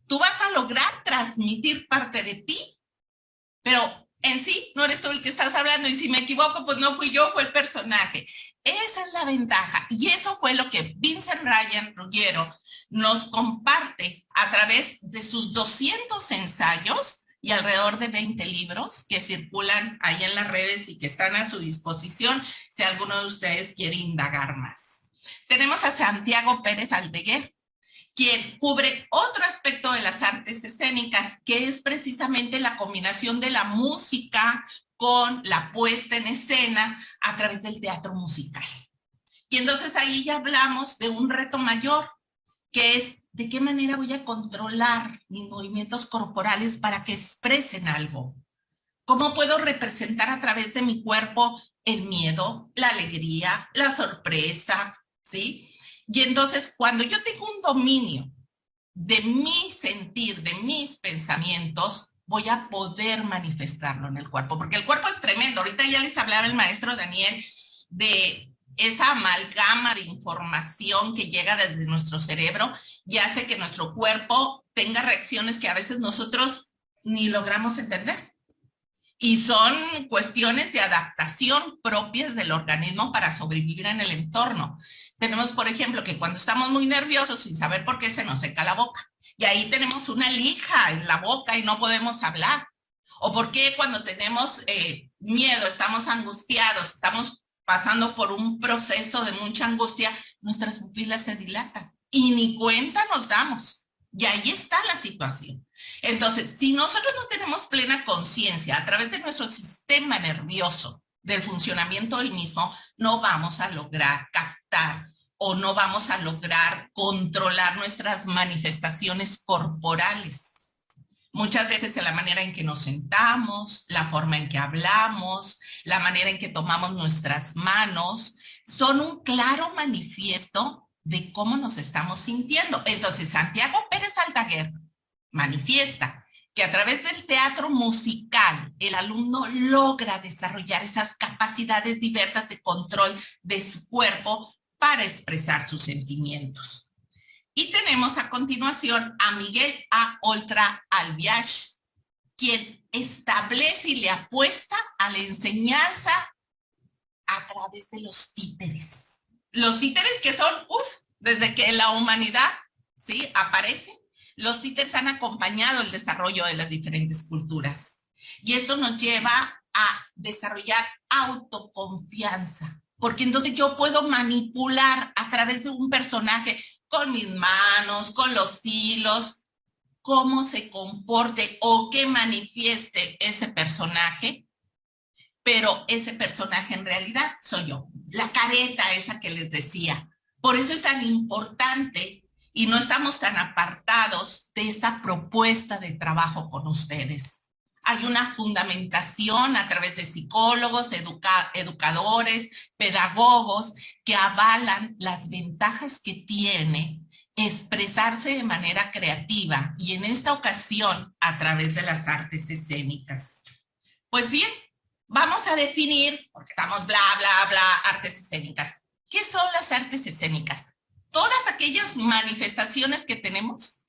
Tú vas a lograr transmitir parte de ti, pero en sí no eres tú el que estás hablando, y si me equivoco, pues no fui yo, fue el personaje. Esa es la ventaja, y eso fue lo que Vincent Ryan Ruggiero nos comparte a través de sus 200 ensayos y alrededor de 20 libros que circulan ahí en las redes y que están a su disposición si alguno de ustedes quiere indagar más. Tenemos a Santiago Pérez Aldeguer, quien cubre otro aspecto de las artes escénicas, que es precisamente la combinación de la música con la puesta en escena a través del teatro musical. Y entonces ahí ya hablamos de un reto mayor, que es de qué manera voy a controlar mis movimientos corporales para que expresen algo. ¿Cómo puedo representar a través de mi cuerpo el miedo, la alegría, la sorpresa, ¿sí? Y entonces, cuando yo tengo un dominio de mi sentir, de mis pensamientos, voy a poder manifestarlo en el cuerpo, porque el cuerpo es tremendo. Ahorita ya les hablaba el maestro Daniel de esa amalgama de información que llega desde nuestro cerebro y hace que nuestro cuerpo tenga reacciones que a veces nosotros ni logramos entender. Y son cuestiones de adaptación propias del organismo para sobrevivir en el entorno. Tenemos, por ejemplo, que cuando estamos muy nerviosos, sin saber por qué, se nos seca la boca. Y ahí tenemos una lija en la boca y no podemos hablar. O por qué cuando tenemos miedo, estamos angustiados, estamos pasando por un proceso de mucha angustia, nuestras pupilas se dilatan y ni cuenta nos damos. Y ahí está la situación. Entonces, si nosotros no tenemos plena conciencia a través de nuestro sistema nervioso del funcionamiento del mismo, no vamos a lograr captar o no vamos a lograr controlar nuestras manifestaciones corporales. Muchas veces en la manera en que nos sentamos, la forma en que hablamos, la manera en que tomamos nuestras manos, son un claro manifiesto de cómo nos estamos sintiendo. Entonces, Santiago Pérez Aldeguer manifiesta que a través del teatro musical el alumno logra desarrollar esas capacidades diversas de control de su cuerpo para expresar sus sentimientos. Y tenemos a continuación a Miguel A. Oltra Albiach, quien establece y le apuesta a la enseñanza a través de los títeres. Los títeres que son, desde que la humanidad, ¿sí?, aparece, los títeres han acompañado el desarrollo de las diferentes culturas. Y esto nos lleva a desarrollar autoconfianza, porque entonces yo puedo manipular a través de un personaje con mis manos, con los hilos, cómo se comporte o qué manifieste ese personaje, pero ese personaje en realidad soy yo, la careta esa que les decía. Por eso es tan importante y no estamos tan apartados de esta propuesta de trabajo con ustedes. Hay una fundamentación a través de psicólogos, educadores, pedagogos que avalan las ventajas que tiene expresarse de manera creativa y en esta ocasión a través de las artes escénicas. Pues bien, vamos a definir, porque estamos bla, bla, bla, artes escénicas. ¿Qué son las artes escénicas? Todas aquellas manifestaciones que tenemos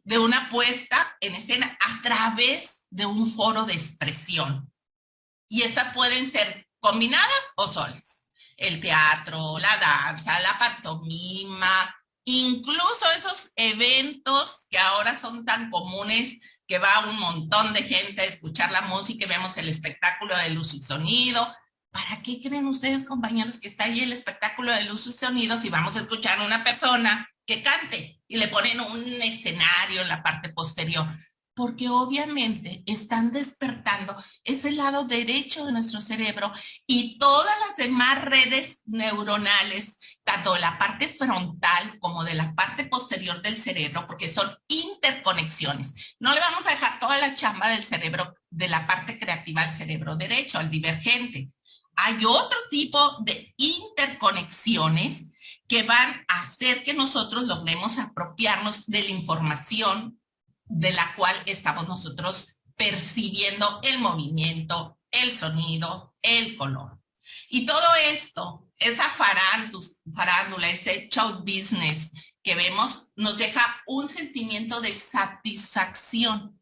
de una puesta en escena a través de un foro de expresión. Y estas pueden ser combinadas o solas. El teatro, la danza, la pantomima, incluso esos eventos que ahora son tan comunes que va un montón de gente a escuchar la música y vemos el espectáculo de luz y sonido. ¿Para qué creen ustedes, compañeros, que está ahí el espectáculo de luz y sonido si vamos a escuchar a una persona que cante y le ponen un escenario en la parte posterior? Porque obviamente están despertando ese lado derecho de nuestro cerebro y todas las demás redes neuronales, tanto de la parte frontal como de la parte posterior del cerebro, porque son interconexiones. No le vamos a dejar toda la chamba del cerebro, de la parte creativa al cerebro derecho, al divergente. hay otro tipo de interconexiones que van a hacer que nosotros logremos apropiarnos de la información de la cual estamos nosotros percibiendo el movimiento, el sonido, el color. Y todo esto, esa farándula, ese show business que vemos, nos deja un sentimiento de satisfacción.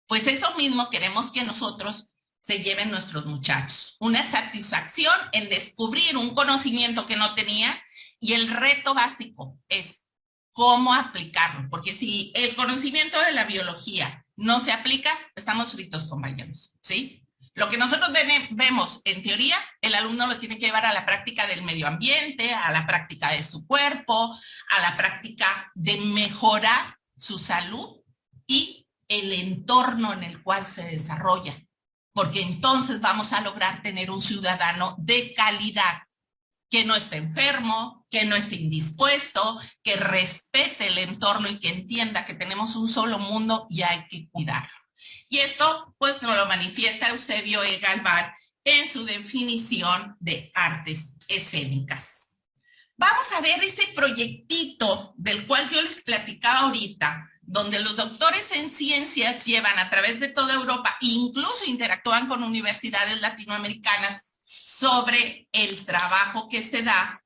Pues eso mismo queremos que nosotros se lleven nuestros muchachos. Una satisfacción en descubrir un conocimiento que no tenía, y el reto básico es cómo aplicarlo. Porque si el conocimiento de la biología no se aplica, estamos fritos, compañeros, ¿sí? Lo que nosotros vemos en teoría, el alumno lo tiene que llevar a la práctica del medio ambiente, a la práctica de su cuerpo, a la práctica de mejorar su salud y el entorno en el cual se desarrolla. Porque entonces vamos a lograr tener un ciudadano de calidad, que no esté enfermo, que no esté indispuesto, que respete el entorno y que entienda que tenemos un solo mundo y hay que cuidarlo. Y esto pues nos lo manifiesta Eusebio E. Galván en su definición de artes escénicas. Vamos a ver ese proyectito del cual yo les platicaba ahorita, donde los doctores en ciencias llevan a través de toda Europa e incluso interactúan con universidades latinoamericanas sobre el trabajo que se da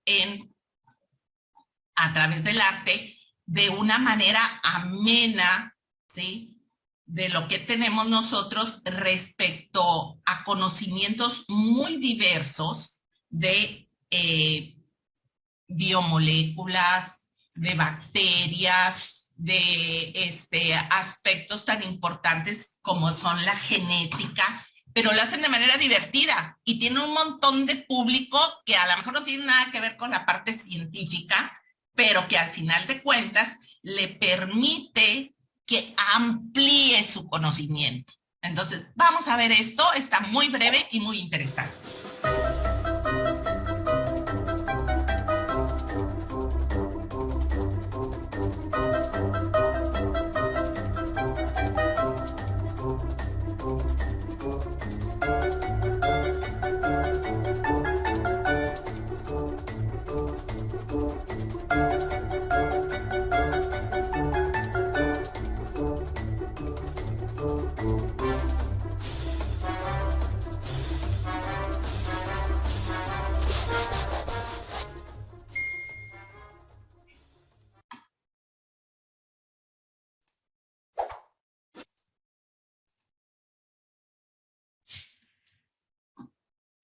a través del arte de una manera amena, ¿sí?, de lo que tenemos nosotros respecto a conocimientos muy diversos de biomoléculas, de bacterias, de aspectos tan importantes como son la genética, pero lo hacen de manera divertida y tiene un montón de público que a lo mejor no tiene nada que ver con la parte científica, pero que al final de cuentas le permite que amplíe su conocimiento. Entonces, vamos a ver esto, está muy breve y muy interesante.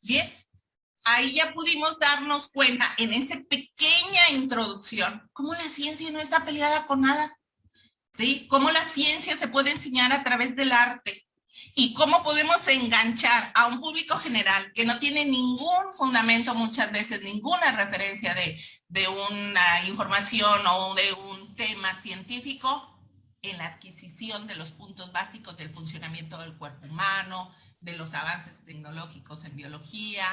Bien, ahí ya pudimos darnos cuenta en esa pequeña introducción cómo la ciencia no está peleada con nada, ¿sí? Cómo la ciencia se puede enseñar a través del arte y cómo podemos enganchar a un público general que no tiene ningún fundamento, muchas veces ninguna referencia de una información o de un tema científico, en la adquisición de los puntos básicos del funcionamiento del cuerpo humano, de los avances tecnológicos en biología,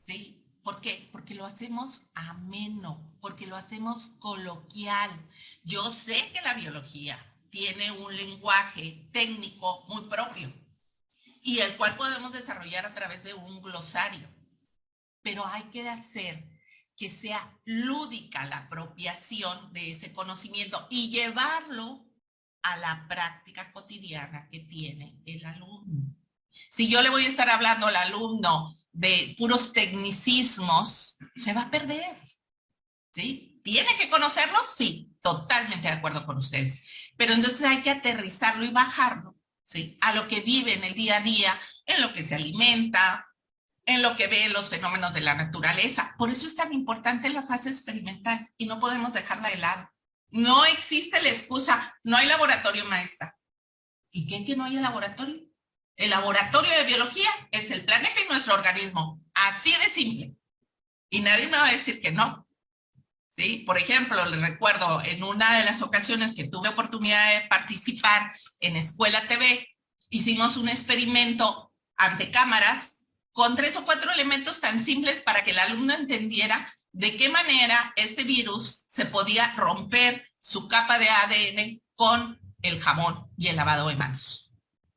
¿sí? ¿Por qué? Porque lo hacemos ameno, porque lo hacemos coloquial. Yo sé que la biología tiene un lenguaje técnico muy propio y el cual podemos desarrollar a través de un glosario, pero hay que hacer que sea lúdica la apropiación de ese conocimiento y llevarlo a la práctica cotidiana que tiene el alumno. Si yo le voy a estar hablando al alumno de puros tecnicismos, se va a perder, ¿sí? ¿Tiene que conocerlos? Sí, totalmente de acuerdo con ustedes. Pero entonces hay que aterrizarlo y bajarlo, ¿sí?, a lo que vive en el día a día, en lo que se alimenta, en lo que ve los fenómenos de la naturaleza. Por eso es tan importante la fase experimental y no podemos dejarla de lado. No existe la excusa, no hay laboratorio, maestra. ¿Y qué que no hay laboratorio? El laboratorio de biología es el planeta y nuestro organismo. Así de simple. Y nadie me va a decir que no. ¿Sí? Por ejemplo, les recuerdo en una de las ocasiones que tuve oportunidad de participar en Escuela TV, hicimos un experimento ante cámaras con 3 o 4 elementos tan simples para que el alumno entendiera de qué manera este virus se podía romper su capa de ADN con el jabón y el lavado de manos.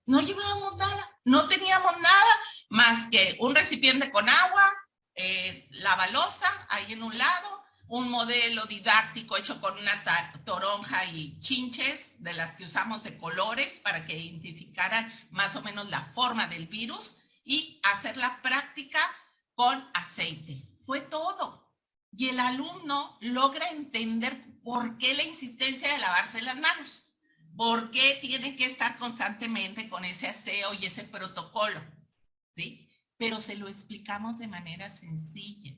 No llevábamos nada, no teníamos nada más que un recipiente con agua, la balosa ahí en un lado, un modelo didáctico hecho con una toronja y chinches de las que usamos de colores para que identificaran más o menos la forma del virus y hacer la práctica con aceite. Fue todo. Y el alumno logra entender por qué la insistencia de lavarse las manos, por qué tiene que estar constantemente con ese aseo y ese protocolo, ¿sí? Pero se lo explicamos de manera sencilla,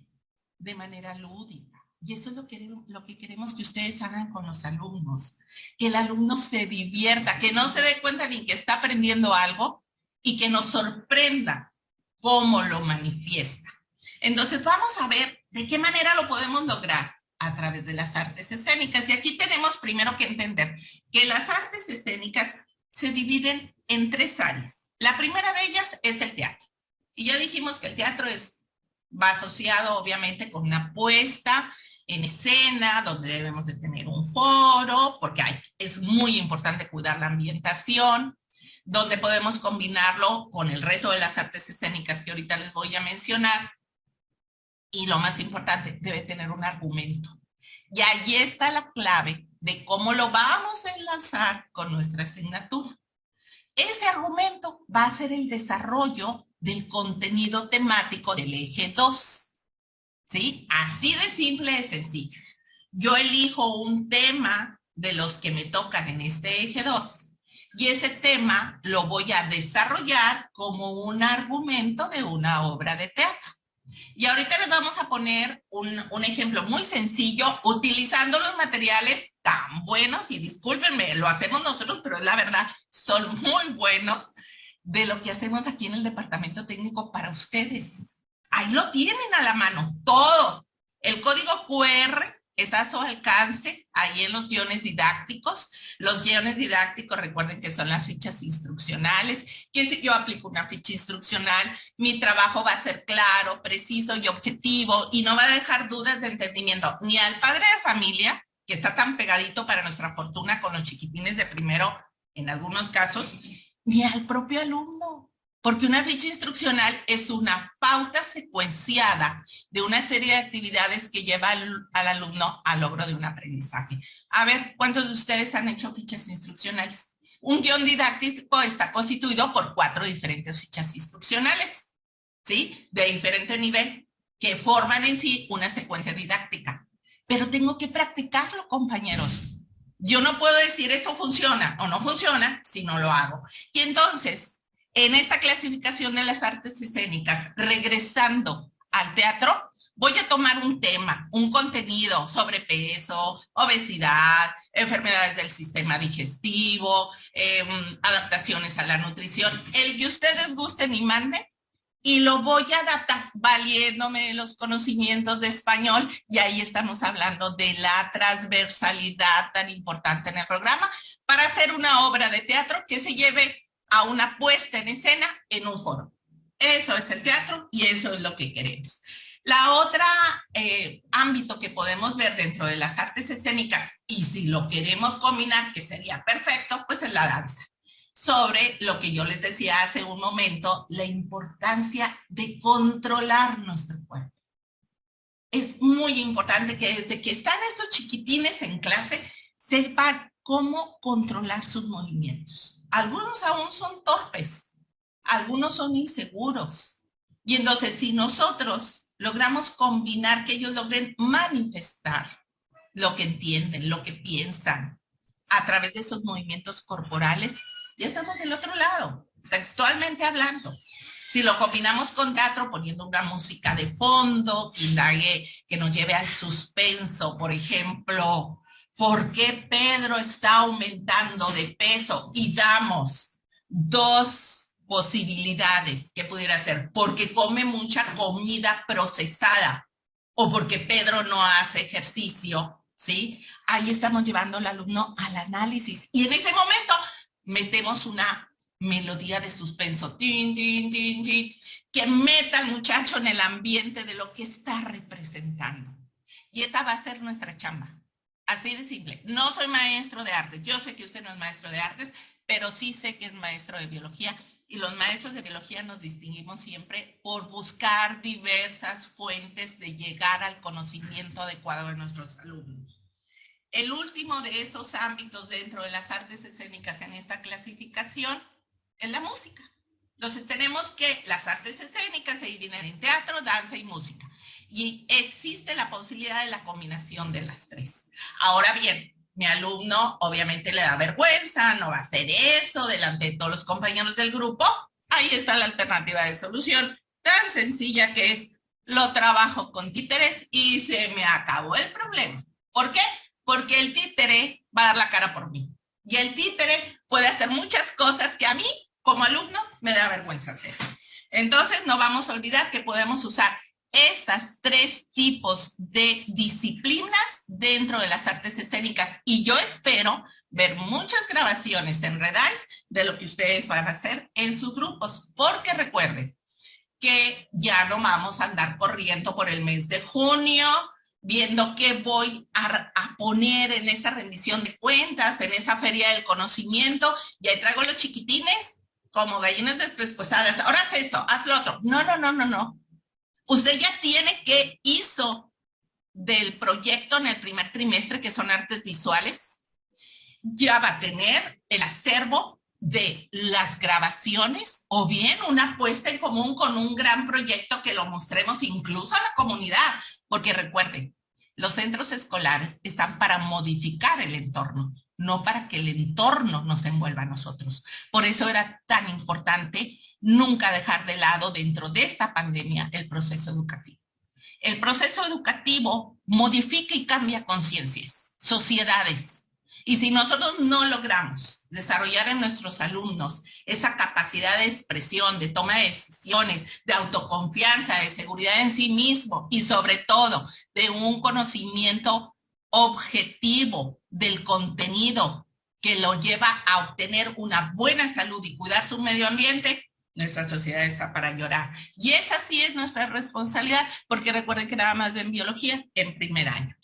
de manera lúdica. Y eso es lo que queremos que ustedes hagan con los alumnos, que el alumno se divierta, que no se dé cuenta ni que está aprendiendo algo y que nos sorprenda cómo lo manifiesta. Entonces vamos a ver de qué manera lo podemos lograr a través de las artes escénicas. Y aquí tenemos primero que entender que las artes escénicas se dividen en 3 áreas. La primera de ellas es el teatro. Y ya dijimos que el teatro va asociado obviamente con una puesta en escena, donde debemos de tener un foro, porque es muy importante cuidar la ambientación, donde podemos combinarlo con el resto de las artes escénicas que ahorita les voy a mencionar. Y lo más importante, debe tener un argumento. Y ahí está la clave de cómo lo vamos a enlazar con nuestra asignatura. Ese argumento va a ser el desarrollo del contenido temático del eje 2. ¿Sí? Así de simple y sencillo. Yo elijo un tema de los que me tocan en este eje 2 y ese tema lo voy a desarrollar como un argumento de una obra de teatro. Y ahorita les vamos a poner un ejemplo muy sencillo utilizando los materiales tan buenos, y discúlpenme, lo hacemos nosotros, pero la verdad son muy buenos, de lo que hacemos aquí en el departamento técnico para ustedes. Ahí lo tienen a la mano, todo. El código QR está a su alcance, ahí en los guiones didácticos. Los guiones didácticos, recuerden que son las fichas instruccionales, que si yo aplico una ficha instruccional, mi trabajo va a ser claro, preciso y objetivo, y no va a dejar dudas de entendimiento ni al padre de familia, que está tan pegadito para nuestra fortuna con los chiquitines de primero, en algunos casos, ni al propio alumno. Porque una ficha instruccional es una pauta secuenciada de una serie de actividades que lleva al alumno al logro de un aprendizaje. A ver, ¿cuántos de ustedes han hecho fichas instruccionales? Un guión didáctico está constituido por 4 diferentes fichas instruccionales, ¿sí? De diferente nivel, que forman en sí una secuencia didáctica. Pero tengo que practicarlo, compañeros. Yo no puedo decir esto funciona o no funciona si no lo hago. Y entonces, en esta clasificación de las artes escénicas, regresando al teatro, voy a tomar un tema, un contenido: sobrepeso, obesidad, enfermedades del sistema digestivo, adaptaciones a la nutrición, el que ustedes gusten y manden, y lo voy a adaptar valiéndome de los conocimientos de español, y ahí estamos hablando de la transversalidad tan importante en el programa, para hacer una obra de teatro que se lleve a una puesta en escena en un foro. Eso es el teatro y eso es lo que queremos. La otra ámbito que podemos ver dentro de las artes escénicas, y si lo queremos combinar, que sería perfecto, pues es la danza. Sobre lo que yo les decía hace un momento, la importancia de controlar nuestro cuerpo. Es muy importante que desde que están estos chiquitines en clase, sepan cómo controlar sus movimientos. Algunos aún son torpes, algunos son inseguros. Y entonces, si nosotros logramos combinar, que ellos logren manifestar lo que entienden, lo que piensan, a través de esos movimientos corporales, ya estamos del otro lado, textualmente hablando. Si lo combinamos con teatro, poniendo una música de fondo, que nos lleve al suspenso, por ejemplo, ¿por qué Pedro está aumentando de peso? Y damos 2 posibilidades que pudiera ser: porque come mucha comida procesada o porque Pedro no hace ejercicio, ¿sí? Ahí estamos llevando al alumno al análisis, y en ese momento metemos una melodía de suspenso, tin, tin, tin, tin, que meta al muchacho en el ambiente de lo que está representando. Y esa va a ser nuestra chamba. Así de simple. No soy maestro de artes. Yo sé que usted no es maestro de artes, pero sí sé que es maestro de biología y los maestros de biología nos distinguimos siempre por buscar diversas fuentes de llegar al conocimiento adecuado de nuestros alumnos. El último de esos ámbitos dentro de las artes escénicas en esta clasificación es la música. Entonces tenemos que las artes escénicas se dividen en teatro, danza y música. Y existe la posibilidad de la combinación de las tres. Ahora bien, mi alumno obviamente le da vergüenza, no va a hacer eso delante de todos los compañeros del grupo. Ahí está la alternativa de solución, tan sencilla que es, lo trabajo con títeres y se me acabó el problema. ¿Por qué? Porque el títere va a dar la cara por mí. Y el títere puede hacer muchas cosas que a mí, como alumno, me da vergüenza hacer. Entonces, no vamos a olvidar que podemos usar esas tres tipos de disciplinas dentro de las artes escénicas. Y yo espero ver muchas grabaciones en Redais de lo que ustedes van a hacer en sus grupos. Porque recuerden que ya no vamos a andar corriendo por el mes de junio, viendo qué voy a poner en esa rendición de cuentas, en esa feria del conocimiento, y ahí traigo los chiquitines como gallinas despresupuestadas. Ahora haz esto, haz lo otro. No. Usted ya tiene que hizo del proyecto en el primer trimestre, que son artes visuales, ya va a tener el acervo de las grabaciones o bien una puesta en común con un gran proyecto que lo mostremos incluso a la comunidad, porque recuerden, los centros escolares están para modificar el entorno, no para que el entorno nos envuelva a nosotros. Por eso era tan importante nunca dejar de lado dentro de esta pandemia el proceso educativo. El proceso educativo modifica y cambia conciencias, sociedades. Y si nosotros no logramos desarrollar en nuestros alumnos esa capacidad de expresión, de toma de decisiones, de autoconfianza, de seguridad en sí mismo y sobre todo de un conocimiento objetivo del contenido que lo lleva a obtener una buena salud y cuidar su medio ambiente, nuestra sociedad está para llorar. Y esa sí es nuestra responsabilidad, porque recuerden que nada más ven biología en primer año.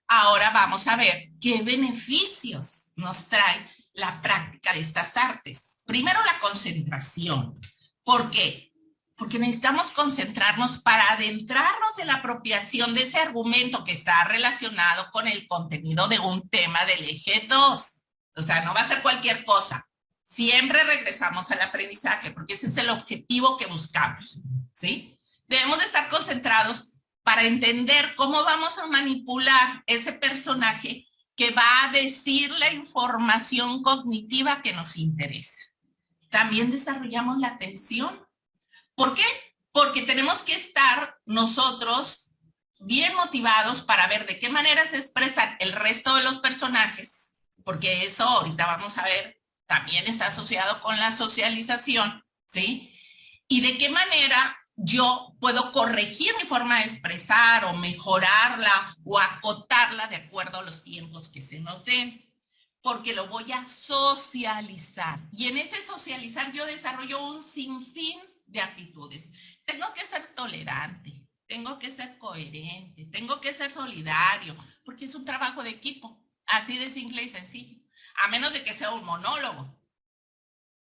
Ahora vamos a ver qué beneficios nos trae la práctica de estas artes. Primero, la concentración. ¿Por qué? Porque necesitamos concentrarnos para adentrarnos en la apropiación de ese argumento que está relacionado con el contenido de un tema del eje 2. O sea, no va a ser cualquier cosa. Siempre regresamos al aprendizaje, porque ese es el objetivo que buscamos, ¿sí? Debemos de estar concentrados para entender cómo vamos a manipular ese personaje que va a decir la información cognitiva que nos interesa. También desarrollamos la atención. ¿Por qué? Porque tenemos que estar nosotros bien motivados para ver de qué manera se expresan el resto de los personajes, porque eso ahorita vamos a ver, también está asociado con la socialización, ¿sí? Y de qué manera yo puedo corregir mi forma de expresar o mejorarla o acotarla de acuerdo a los tiempos que se nos den, porque lo voy a socializar. Y en ese socializar yo desarrollo un sinfín de actitudes. Tengo que ser tolerante, tengo que ser coherente, tengo que ser solidario, porque es un trabajo de equipo, así de simple y sencillo, a menos de que sea un monólogo.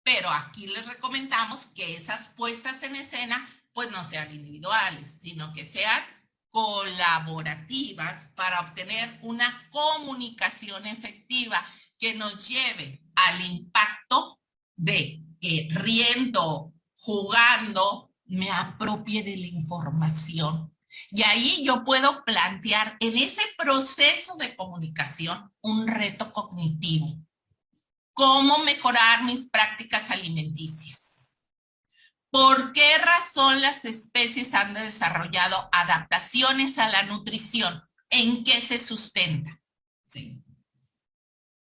Pero aquí les recomendamos que esas puestas en escena pues no sean individuales, sino que sean colaborativas para obtener una comunicación efectiva que nos lleve al impacto de que riendo, jugando, me apropie de la información. Y ahí yo puedo plantear en ese proceso de comunicación un reto cognitivo. ¿Cómo mejorar mis prácticas alimenticias? ¿Por qué razón las especies han desarrollado adaptaciones a la nutrición? ¿En qué se sustenta? ¿Sí?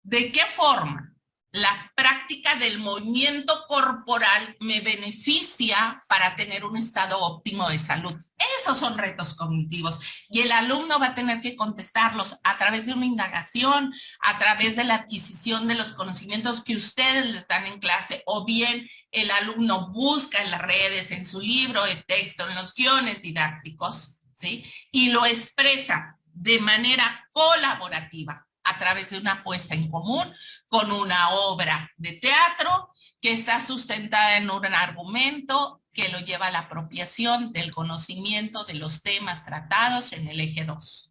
¿De qué forma la práctica del movimiento corporal me beneficia para tener un estado óptimo de salud? Esos son retos cognitivos y el alumno va a tener que contestarlos a través de una indagación, a través de la adquisición de los conocimientos que ustedes les dan en clase, o bien el alumno busca en las redes, en su libro de texto, en los guiones didácticos, ¿sí? Y lo expresa de manera colaborativa a través de una puesta en común con una obra de teatro que está sustentada en un argumento que lo lleva a la apropiación del conocimiento de los temas tratados en el eje 2.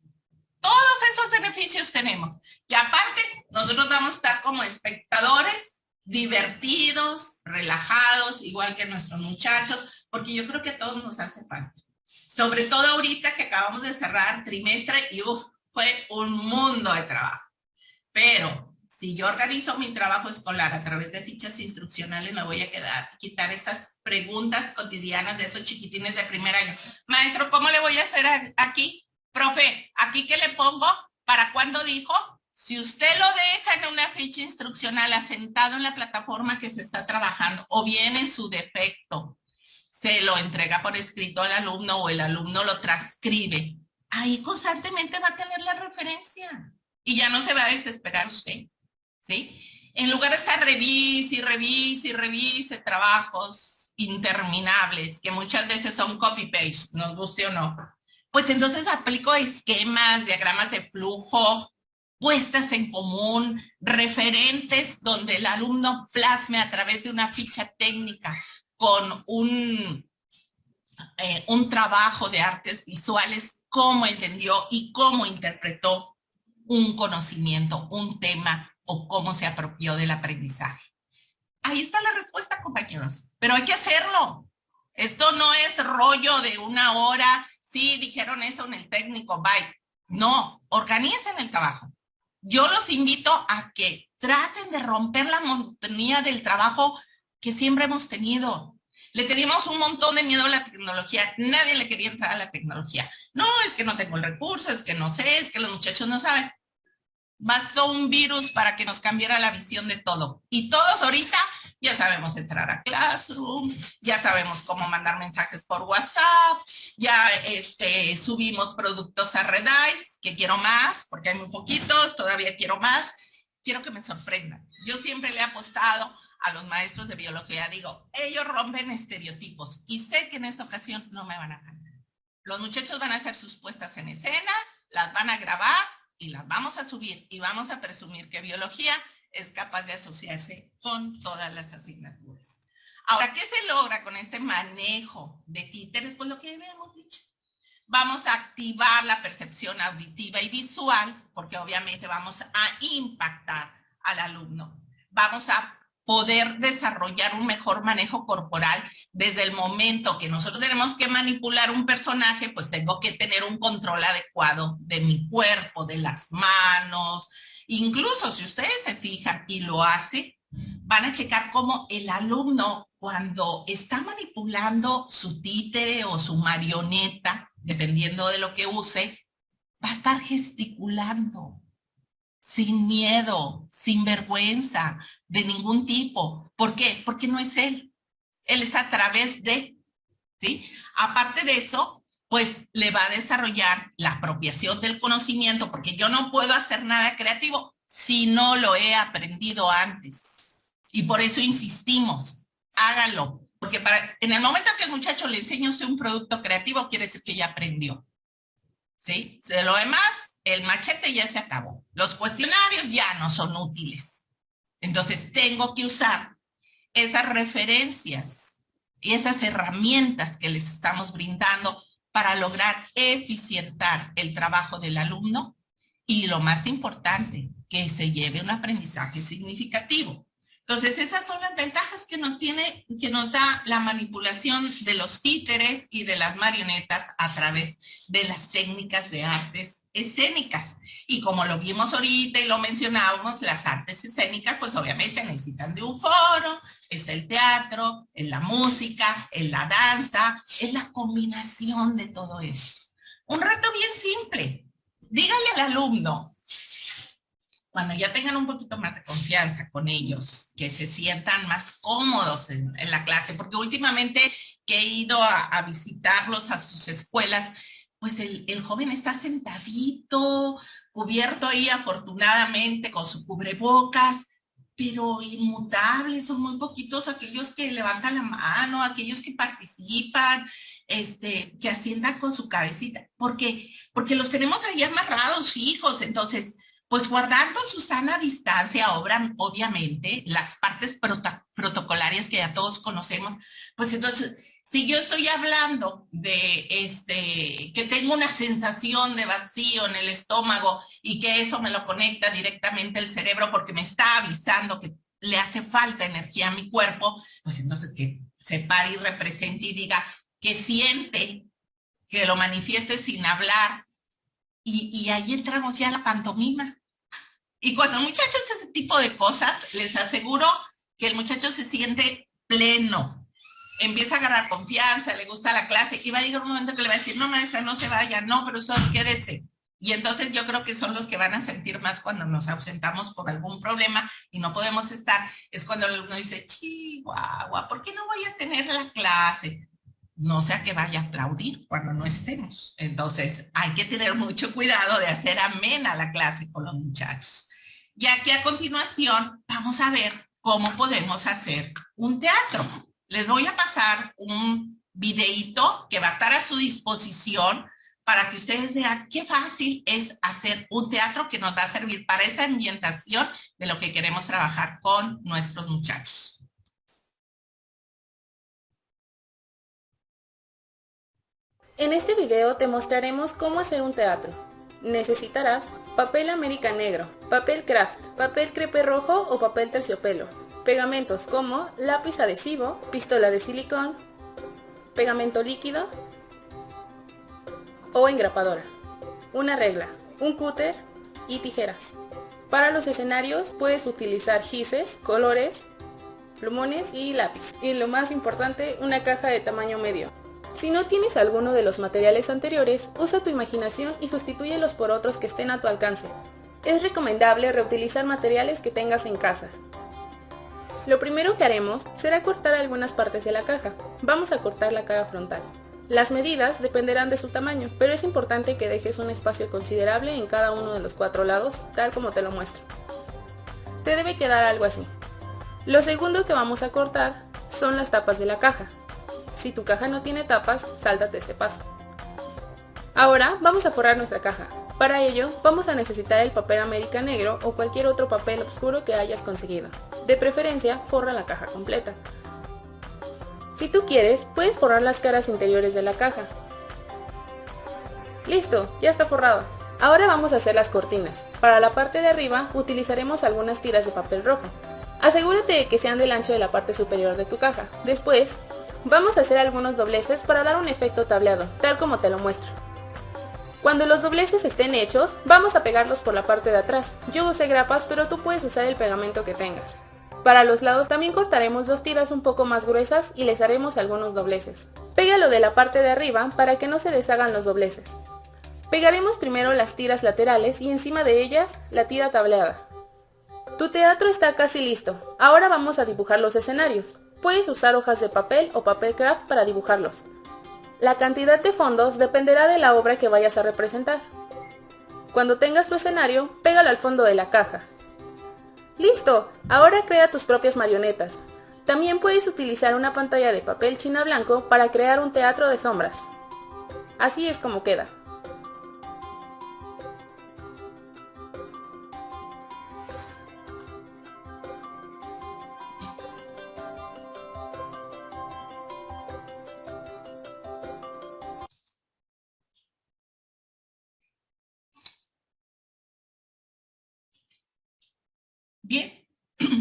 Todos esos beneficios tenemos. Y aparte, nosotros vamos a estar como espectadores, divertidos, relajados, igual que nuestros muchachos, porque yo creo que a todos nos hace falta. Sobre todo ahorita que acabamos de cerrar trimestre y fue un mundo de trabajo. Pero si yo organizo mi trabajo escolar a través de fichas instruccionales, me voy a quitar esas preguntas cotidianas de esos chiquitines de primer año. Maestro, ¿cómo le voy a hacer aquí? Profe, ¿aquí qué le pongo? ¿Para cuándo dijo? Si usted lo deja en una ficha instruccional asentado en la plataforma que se está trabajando, o bien en su defecto, se lo entrega por escrito al alumno o el alumno lo transcribe, ahí constantemente va a tener la referencia y ya no se va a desesperar usted, ¿sí? En lugar de estar revise y revise y revise trabajos interminables, que muchas veces son copy-paste, nos guste o no, pues entonces aplico esquemas, diagramas de flujo, puestas en común, referentes donde el alumno plasme a través de una ficha técnica con un trabajo de artes visuales, cómo entendió y cómo interpretó un conocimiento, un tema o cómo se apropió del aprendizaje. Ahí está la respuesta, compañeros, pero hay que hacerlo. Esto no es rollo de una hora, sí, dijeron eso en el técnico, bye. No, organicen el trabajo. Yo los invito a que traten de romper la monotonía del trabajo que siempre hemos tenido. Le teníamos un montón de miedo a la tecnología. Nadie le quería entrar a la tecnología. No, es que no tengo el recurso, es que no sé, es que los muchachos no saben. Bastó un virus para que nos cambiara la visión de todo. Y todos ahorita ya sabemos entrar a Classroom, ya sabemos cómo mandar mensajes por WhatsApp, ya subimos productos a Redice, que quiero más, porque hay muy poquitos, todavía quiero más. Quiero que me sorprendan. Yo siempre le he apostado a los maestros de biología, digo, ellos rompen estereotipos y sé que en esta ocasión no me van a cambiar. Los muchachos van a hacer sus puestas en escena, las van a grabar y las vamos a subir y vamos a presumir que biología es capaz de asociarse con todas las asignaturas. Ahora, ¿qué se logra con este manejo de títeres? Pues lo que habíamos dicho. Vamos a activar la percepción auditiva y visual, porque obviamente vamos a impactar al alumno. Vamos a poder desarrollar un mejor manejo corporal desde el momento que nosotros tenemos que manipular un personaje, pues tengo que tener un control adecuado de mi cuerpo, de las manos. Incluso si ustedes se fijan y lo hacen, van a checar cómo el alumno, cuando está manipulando su títere o su marioneta, dependiendo de lo que use, va a estar gesticulando, sin miedo, sin vergüenza, de ningún tipo. ¿Por qué? Porque no es él. Él está a través de, ¿sí? Aparte de eso, pues le va a desarrollar la apropiación del conocimiento, porque yo no puedo hacer nada creativo si no lo he aprendido antes. Y por eso insistimos, hágalo. Porque en el momento que el muchacho le enseña usted un producto creativo, quiere decir que ya aprendió. ¿Sí? De lo demás, el machete ya se acabó. Los cuestionarios ya no son útiles. Entonces, tengo que usar esas referencias y esas herramientas que les estamos brindando para lograr eficientar el trabajo del alumno y, lo más importante, que se lleve un aprendizaje significativo. Entonces, esas son las ventajas que nos da la manipulación de los títeres y de las marionetas a través de las técnicas de artes escénicas. Y como lo vimos ahorita y lo mencionábamos, las artes escénicas, pues obviamente necesitan de un foro, es el teatro, es la música, es la danza, es la combinación de todo eso. Un reto bien simple. Dígale al alumno, cuando ya tengan un poquito más de confianza con ellos, que se sientan más cómodos en la clase, porque últimamente que he ido a visitarlos a sus escuelas, pues el joven está sentadito, cubierto ahí afortunadamente con su cubrebocas, pero inmutables, son muy poquitos aquellos que levantan la mano, aquellos que participan, que asientan con su cabecita. ¿Por qué? Porque los tenemos ahí amarrados, fijos. Entonces, pues guardando su sana distancia, obviamente, las partes protocolarias que ya todos conocemos, pues entonces, si yo estoy hablando de que tengo una sensación de vacío en el estómago y que eso me lo conecta directamente el cerebro porque me está avisando que le hace falta energía a mi cuerpo, pues entonces que se pare y represente y diga que siente, que lo manifieste sin hablar. Y ahí entramos ya a la pantomima. Y cuando el muchacho hace ese tipo de cosas, les aseguro que el muchacho se siente pleno. Empieza a agarrar confianza, le gusta la clase y va a llegar un momento que le va a decir, no maestra, no se vaya, no, profesor, quédese. Y entonces yo creo que son los que van a sentir más cuando nos ausentamos por algún problema y no podemos estar. Es cuando uno dice, chihuahua, ¿por qué no voy a tener la clase? No sea que vaya a aplaudir cuando no estemos. Entonces hay que tener mucho cuidado de hacer amena la clase con los muchachos. Y aquí a continuación vamos a ver cómo podemos hacer un teatro. Les voy a pasar un videíto que va a estar a su disposición para que ustedes vean qué fácil es hacer un teatro que nos va a servir para esa ambientación de lo que queremos trabajar con nuestros muchachos. En este video te mostraremos cómo hacer un teatro. Necesitarás papel América negro, papel craft, papel crepe rojo o papel terciopelo, pegamentos como lápiz adhesivo, pistola de silicón, pegamento líquido o engrapadora, una regla, un cúter y tijeras. Para los escenarios puedes utilizar gises, colores, plumones y lápiz. Y lo más importante, una caja de tamaño medio. Si no tienes alguno de los materiales anteriores, usa tu imaginación y sustitúyelos por otros que estén a tu alcance. Es recomendable reutilizar materiales que tengas en casa. Lo primero que haremos será cortar algunas partes de la caja. Vamos a cortar la cara frontal. Las medidas dependerán de su tamaño, pero es importante que dejes un espacio considerable en cada uno de los 4 lados, tal como te lo muestro. Te debe quedar algo así. Lo segundo que vamos a cortar son las tapas de la caja. Si tu caja no tiene tapas, sáltate este paso. Ahora vamos a forrar nuestra caja. Para ello, vamos a necesitar el papel América negro o cualquier otro papel oscuro que hayas conseguido. De preferencia, forra la caja completa. Si tú quieres, puedes forrar las caras interiores de la caja. ¡Listo! Ya está forrado. Ahora vamos a hacer las cortinas. Para la parte de arriba, utilizaremos algunas tiras de papel rojo. Asegúrate de que sean del ancho de la parte superior de tu caja. Después, vamos a hacer algunos dobleces para dar un efecto tableado, tal como te lo muestro. Cuando los dobleces estén hechos, vamos a pegarlos por la parte de atrás. Yo usé grapas, pero tú puedes usar el pegamento que tengas. Para los lados también cortaremos 2 tiras un poco más gruesas y les haremos algunos dobleces. Pégalo de la parte de arriba para que no se deshagan los dobleces. Pegaremos primero las tiras laterales y encima de ellas la tira tableada. Tu teatro está casi listo. Ahora vamos a dibujar los escenarios. Puedes usar hojas de papel o papel craft para dibujarlos. La cantidad de fondos dependerá de la obra que vayas a representar. Cuando tengas tu escenario, pégalo al fondo de la caja. ¡Listo! Ahora crea tus propias marionetas. También puedes utilizar una pantalla de papel china blanco para crear un teatro de sombras. Así es como queda. Bien,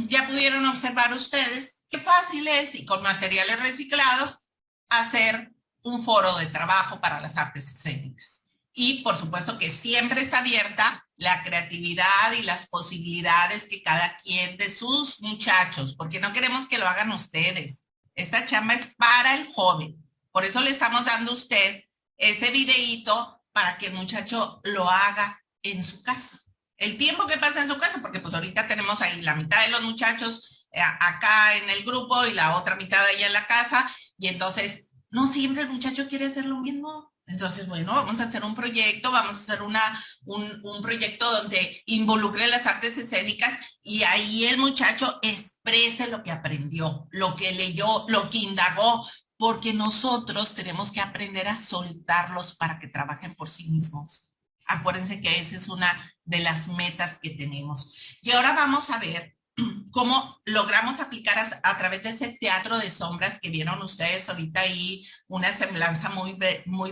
ya pudieron observar ustedes qué fácil es y con materiales reciclados hacer un foro de trabajo para las artes escénicas. Y por supuesto que siempre está abierta la creatividad y las posibilidades que cada quien de sus muchachos, porque no queremos que lo hagan ustedes. Esta chamba es para el joven. Por eso le estamos dando a usted ese videíto para que el muchacho lo haga en su casa. El tiempo que pasa en su casa, porque pues ahorita tenemos ahí la mitad de los muchachos acá en el grupo y la otra mitad allá en la casa, y entonces no siempre el muchacho quiere hacer lo mismo. Entonces, bueno, vamos a hacer un proyecto, vamos a hacer un proyecto donde involucre las artes escénicas y ahí el muchacho exprese lo que aprendió, lo que leyó, lo que indagó, porque nosotros tenemos que aprender a soltarlos para que trabajen por sí mismos. Acuérdense que esa es una de las metas que tenemos. Y ahora vamos a ver cómo logramos aplicar a través de ese teatro de sombras que vieron ustedes ahorita ahí, una semblanza muy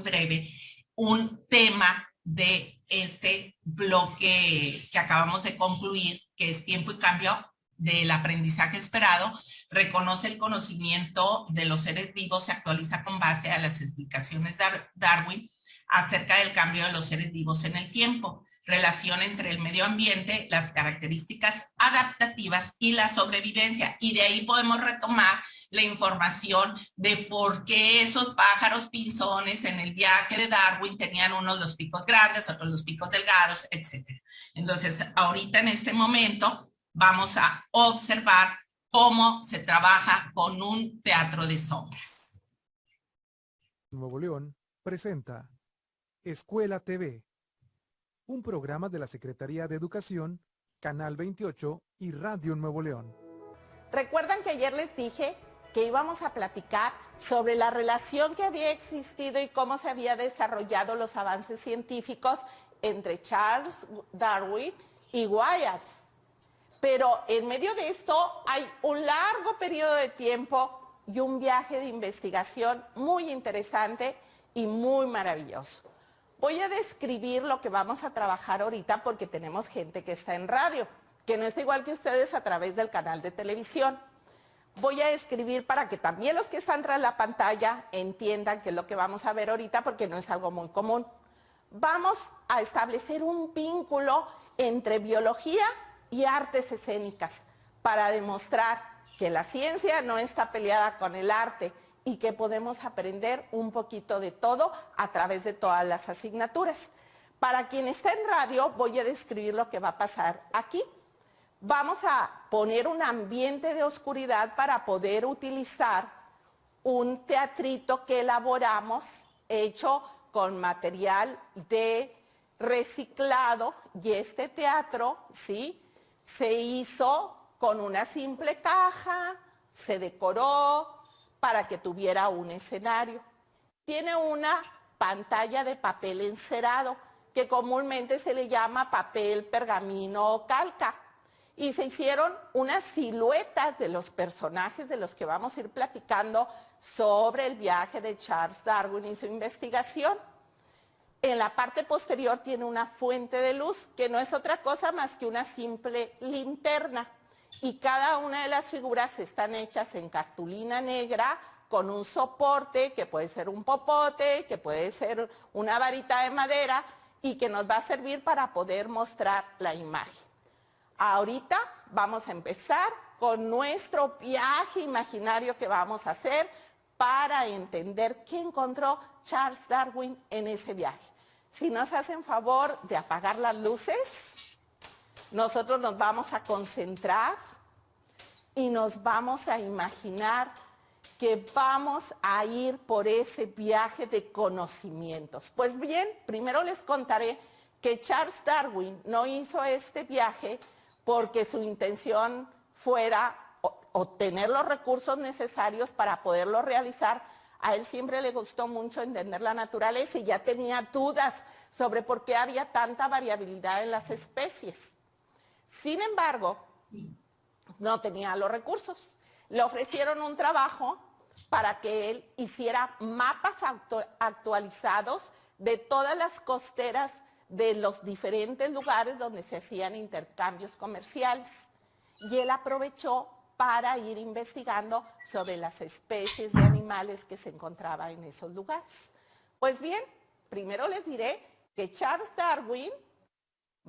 breve, un tema de este bloque que acabamos de concluir, que es tiempo y cambio del aprendizaje esperado. Reconoce el conocimiento de los seres vivos, se actualiza con base a las explicaciones de Darwin acerca del cambio de los seres vivos en el tiempo, relación entre el medio ambiente, las características adaptativas y la sobrevivencia. Y de ahí podemos retomar la información de por qué esos pájaros pinzones en el viaje de Darwin tenían unos los picos grandes, otros los picos delgados, etc. Entonces, ahorita en este momento vamos a observar cómo se trabaja con un teatro de sombras. Nuevo León presenta Escuela TV, un programa de la Secretaría de Educación, Canal 28 y Radio Nuevo León. ¿Recuerdan que ayer les dije que íbamos a platicar sobre la relación que había existido y cómo se había desarrollado los avances científicos entre Charles Darwin y Wyatt? Pero en medio de esto hay un largo periodo de tiempo y un viaje de investigación muy interesante y muy maravilloso. Voy a describir lo que vamos a trabajar ahorita porque tenemos gente que está en radio, que no está igual que ustedes a través del canal de televisión. Voy a describir para que también los que están tras la pantalla entiendan qué es lo que vamos a ver ahorita porque no es algo muy común. Vamos a establecer un vínculo entre biología y artes escénicas para demostrar que la ciencia no está peleada con el arte y que podemos aprender un poquito de todo a través de todas las asignaturas. Para quien está en radio, voy a describir lo que va a pasar aquí. Vamos a poner un ambiente de oscuridad para poder utilizar un teatrito que elaboramos hecho con material de reciclado, y este teatro, ¿sí?, se hizo con una simple caja, se decoró para que tuviera un escenario. Tiene una pantalla de papel encerado, que comúnmente se le llama papel, pergamino o calca. Y se hicieron unas siluetas de los personajes de los que vamos a ir platicando sobre el viaje de Charles Darwin y su investigación. En la parte posterior tiene una fuente de luz, que no es otra cosa más que una simple linterna. Y cada una de las figuras están hechas en cartulina negra con un soporte que puede ser un popote, que puede ser una varita de madera y que nos va a servir para poder mostrar la imagen. Ahorita vamos a empezar con nuestro viaje imaginario que vamos a hacer para entender qué encontró Charles Darwin en ese viaje. Si nos hacen favor de apagar las luces, nosotros nos vamos a concentrar y nos vamos a imaginar que vamos a ir por ese viaje de conocimientos. Pues bien, primero les contaré que Charles Darwin no hizo este viaje porque su intención fuera obtener los recursos necesarios para poderlo realizar. A él siempre le gustó mucho entender la naturaleza y ya tenía dudas sobre por qué había tanta variabilidad en las especies. Sin embargo, no tenía los recursos. Le ofrecieron un trabajo para que él hiciera mapas actualizados de todas las costeras de los diferentes lugares donde se hacían intercambios comerciales. Y él aprovechó para ir investigando sobre las especies de animales que se encontraban en esos lugares. Pues bien, primero les diré que Charles Darwin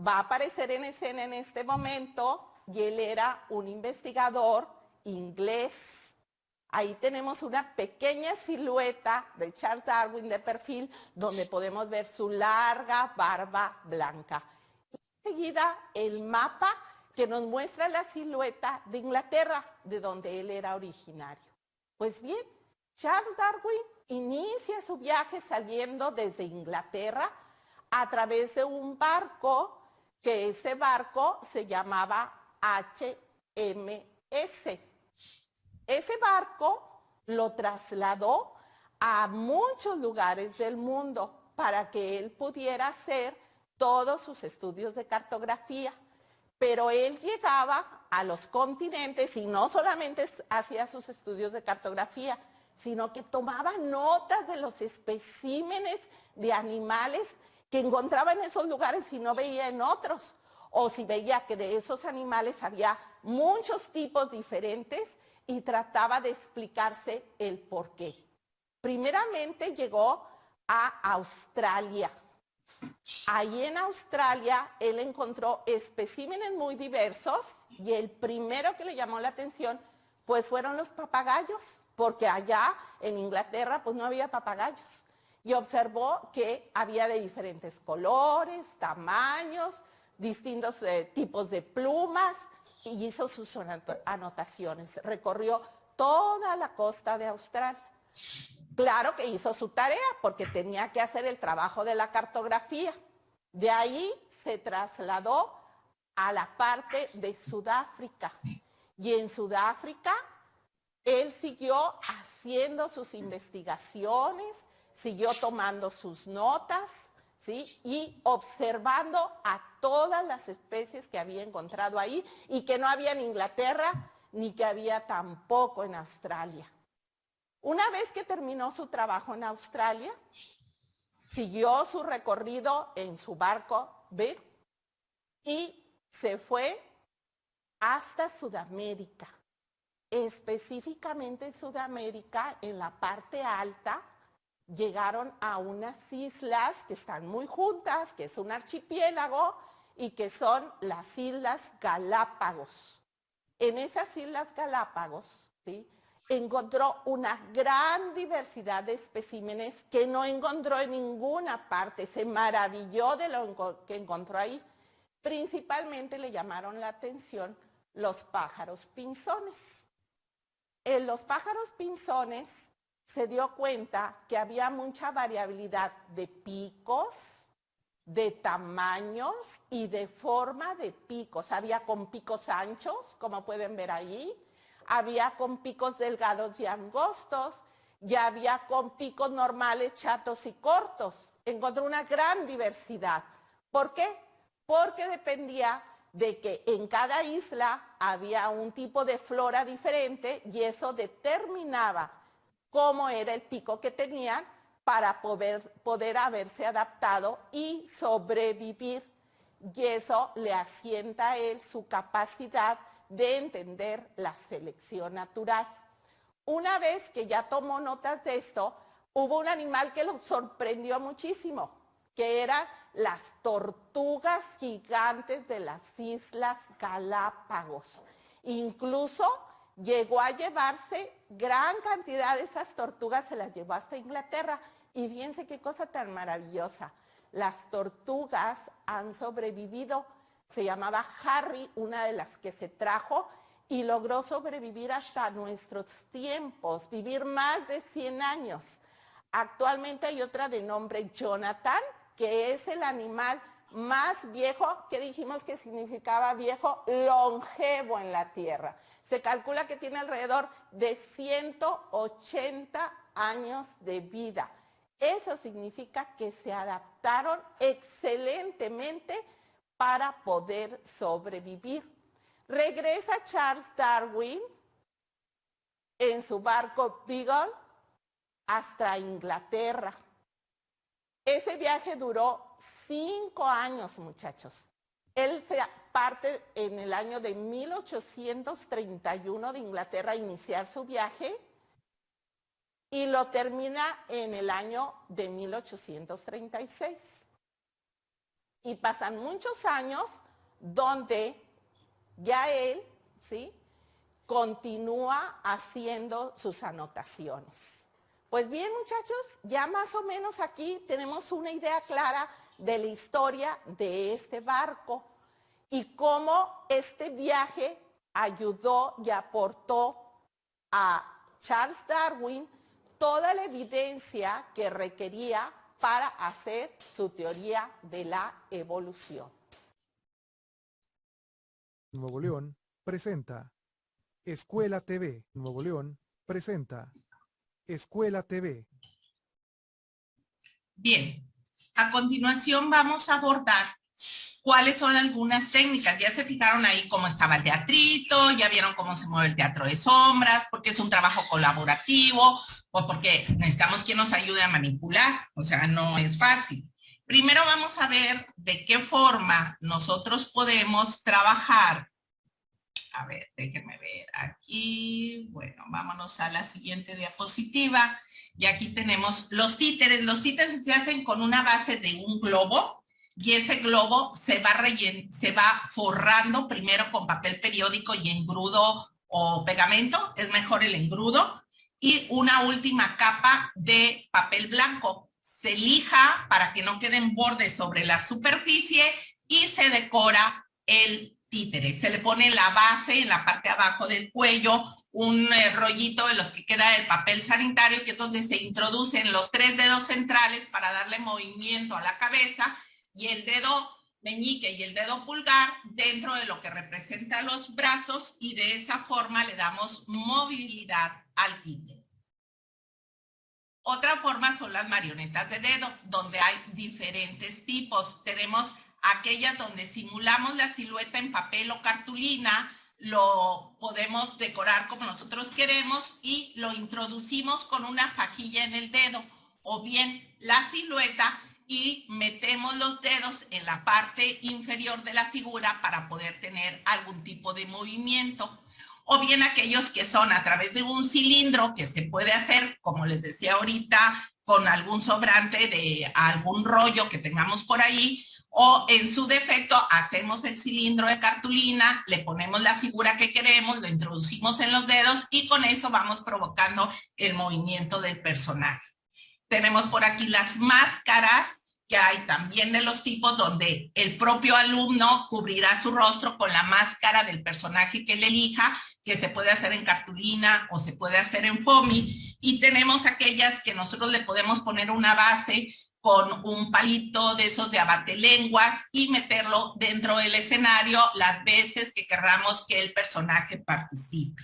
va a aparecer en escena en este momento y él era un investigador inglés. Ahí tenemos una pequeña silueta de Charles Darwin de perfil donde podemos ver su larga barba blanca. Enseguida el mapa que nos muestra la silueta de Inglaterra, de donde él era originario. Pues bien, Charles Darwin inicia su viaje saliendo desde Inglaterra a través de un barco, que ese barco se llamaba HMS. Ese barco lo trasladó a muchos lugares del mundo para que él pudiera hacer todos sus estudios de cartografía. Pero él llegaba a los continentes y no solamente hacía sus estudios de cartografía, sino que tomaba notas de los especímenes de animales que encontraba en esos lugares y no veía en otros. O si veía que de esos animales había muchos tipos diferentes y trataba de explicarse el por qué. Primeramente llegó a Australia. Ahí en Australia él encontró especímenes muy diversos y el primero que le llamó la atención pues fueron los papagayos, porque allá en Inglaterra pues no había papagayos. Y observó que había de diferentes colores, tamaños, distintos tipos de plumas y hizo sus anotaciones. Recorrió toda la costa de Australia. Claro que hizo su tarea porque tenía que hacer el trabajo de la cartografía. De ahí se trasladó a la parte de Sudáfrica. Y en Sudáfrica él siguió haciendo sus investigaciones, siguió tomando sus notas, ¿sí? Y observando a todas las especies que había encontrado ahí y que no había en Inglaterra ni que había tampoco en Australia. Una vez que terminó su trabajo en Australia, siguió su recorrido en su barco Big y se fue hasta Sudamérica. Específicamente en Sudamérica, en la parte alta, llegaron a unas islas que están muy juntas, que es un archipiélago y que son las Islas Galápagos. En esas Islas Galápagos, ¿sí?, encontró una gran diversidad de especímenes que no encontró en ninguna parte. Se maravilló de lo que encontró ahí. Principalmente le llamaron la atención los pájaros pinzones. En los pájaros pinzones se dio cuenta que había mucha variabilidad de picos, de tamaños y de forma de picos. Había con picos anchos, como pueden ver ahí. Había con picos delgados y angostos, y había con picos normales, chatos y cortos. Encontró una gran diversidad. ¿Por qué? Porque dependía de que en cada isla había un tipo de flora diferente y eso determinaba cómo era el pico que tenían para poder haberse adaptado y sobrevivir. Y eso le asienta a él su capacidad de entender la selección natural. Una vez que ya tomó notas de esto, hubo un animal que lo sorprendió muchísimo, que eran las tortugas gigantes de las Islas Galápagos. Incluso llegó a llevarse gran cantidad de esas tortugas, se las llevó hasta Inglaterra. Y fíjense qué cosa tan maravillosa. Las tortugas han sobrevivido. Se llamaba Harry, una de las que se trajo, y logró sobrevivir hasta nuestros tiempos, vivir más de 100 años. Actualmente hay otra de nombre Jonathan, que es el animal más viejo, que dijimos que significaba viejo, longevo en la Tierra. Se calcula que tiene alrededor de 180 años de vida. Eso significa que se adaptaron excelentemente para poder sobrevivir. Regresa Charles Darwin en su barco Beagle hasta Inglaterra. Ese viaje duró 5 años, muchachos. Él se parte en el año de 1831 de Inglaterra a iniciar su viaje y lo termina en el año de 1836. Y pasan muchos años donde ya él, ¿sí?, continúa haciendo sus anotaciones. Pues bien, muchachos, ya más o menos aquí tenemos una idea clara de la historia de este barco y cómo este viaje ayudó y aportó a Charles Darwin toda la evidencia que requería para hacer su teoría de la evolución. Nuevo León presenta Escuela TV. Nuevo León presenta Escuela TV. Bien, A continuación vamos a abordar cuáles son algunas técnicas. Ya se fijaron ahí cómo estaba el teatrito, ya vieron cómo se mueve el teatro de sombras, porque es un trabajo colaborativo o porque necesitamos quien nos ayude a manipular. O sea, no es fácil. Primero vamos a ver de qué forma nosotros podemos trabajar. A ver, déjenme ver aquí. Bueno, vámonos a la siguiente diapositiva. Y aquí tenemos los títeres. Los títeres se hacen con una base de un globo. Y ese globo se va forrando primero con papel periódico y engrudo o pegamento, es mejor el engrudo, y una última capa de papel blanco. Se lija para que no queden bordes sobre la superficie y se decora el títere. Se le pone la base en la parte de abajo del cuello, un rollito de los que queda el papel sanitario, que es donde se introducen los 3 dedos centrales para darle movimiento a la cabeza, y el dedo meñique y el dedo pulgar dentro de lo que representa los brazos, y de esa forma le damos movilidad al títere. Otra forma son las marionetas de dedo, donde hay diferentes tipos. Tenemos aquellas donde simulamos la silueta en papel o cartulina, lo podemos decorar como nosotros queremos y lo introducimos con una fajilla en el dedo, o bien la silueta y metemos los dedos en la parte inferior de la figura para poder tener algún tipo de movimiento. O bien aquellos que son a través de un cilindro, que se puede hacer, como les decía ahorita, con algún sobrante de algún rollo que tengamos por ahí, o en su defecto hacemos el cilindro de cartulina, le ponemos la figura que queremos, lo introducimos en los dedos y con eso vamos provocando el movimiento del personaje. Tenemos por aquí las máscaras, que hay también de los tipos donde el propio alumno cubrirá su rostro con la máscara del personaje que él elija, que se puede hacer en cartulina o se puede hacer en foamy. Y tenemos aquellas que nosotros le podemos poner una base con un palito de esos de abatelenguas y meterlo dentro del escenario las veces que querramos que el personaje participe.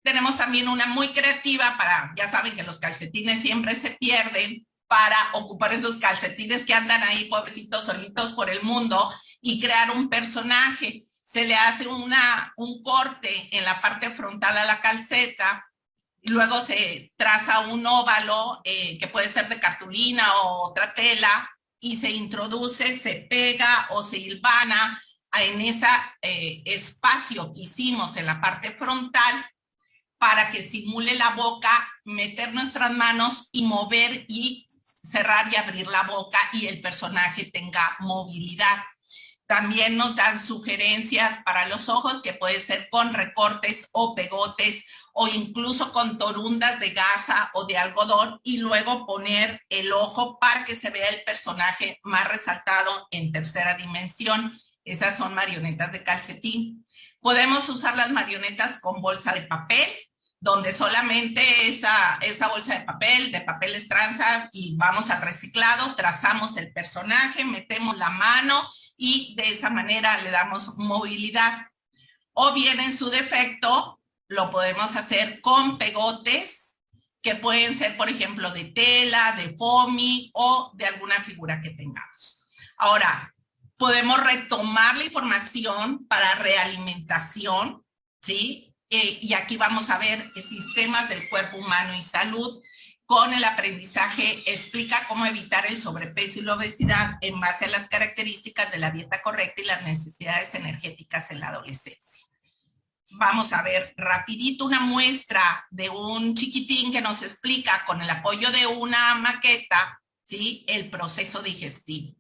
Tenemos también una muy creativa para, ya saben que los calcetines siempre se pierden, para ocupar esos calcetines que andan ahí pobrecitos solitos por el mundo y crear un personaje. Se le hace un corte en la parte frontal a la calceta, y luego se traza un óvalo que puede ser de cartulina o otra tela, y se introduce, se pega o se hilvana en ese espacio que hicimos en la parte frontal, para que simule la boca, meter nuestras manos y mover y cerrar y abrir la boca y el personaje tenga movilidad. También nos dan sugerencias para los ojos, que puede ser con recortes o pegotes o incluso con torundas de gasa o de algodón, y luego poner el ojo para que se vea el personaje más resaltado en tercera dimensión. Esas son marionetas de calcetín. Podemos usar las marionetas con bolsa de papel, donde solamente esa bolsa de papel es tranza y vamos al reciclado, trazamos el personaje, metemos la mano y de esa manera le damos movilidad. O bien en su defecto lo podemos hacer con pegotes, que pueden ser, por ejemplo, de tela, de foamy o de alguna figura que tengamos. Ahora, podemos retomar la información para realimentación, ¿sí? Y aquí vamos a ver sistemas del cuerpo humano y salud. Con el aprendizaje explica cómo evitar el sobrepeso y la obesidad en base a las características de la dieta correcta y las necesidades energéticas en la adolescencia. Vamos a ver rapidito una muestra de un chiquitín que nos explica con el apoyo de una maqueta, ¿sí?, el proceso digestivo.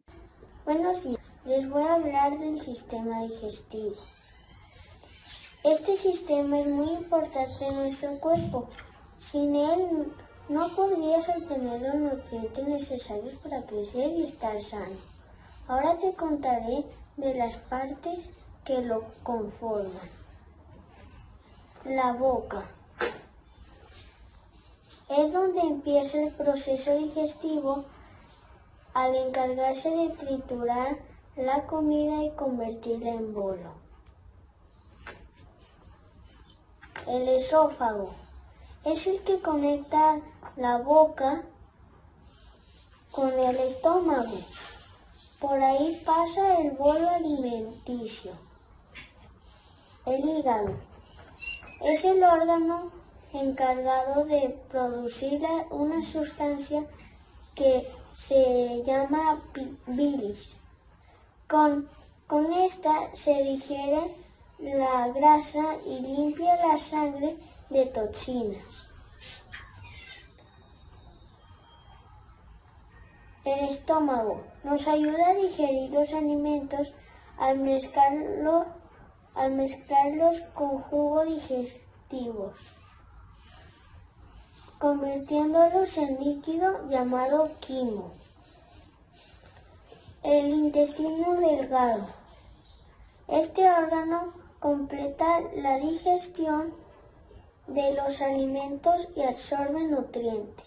Buenos días, les voy a hablar del sistema digestivo. Este sistema es muy importante en nuestro cuerpo. Sin él no podrías obtener los nutrientes necesarios para crecer y estar sano. Ahora te contaré de las partes que lo conforman. La boca es donde empieza el proceso digestivo, al encargarse de triturar la comida y convertirla en bolo. El esófago es el que conecta la boca con el estómago. Por ahí pasa el bolo alimenticio. El hígado es el órgano encargado de producir una sustancia que se llama bilis. Con esta se digiere la grasa y limpia la sangre de toxinas. El estómago nos ayuda a digerir los alimentos al mezclarlos con jugo digestivos, convirtiéndolos en líquido llamado quimo. El intestino delgado. Este órgano completa la digestión de los alimentos y absorbe nutrientes.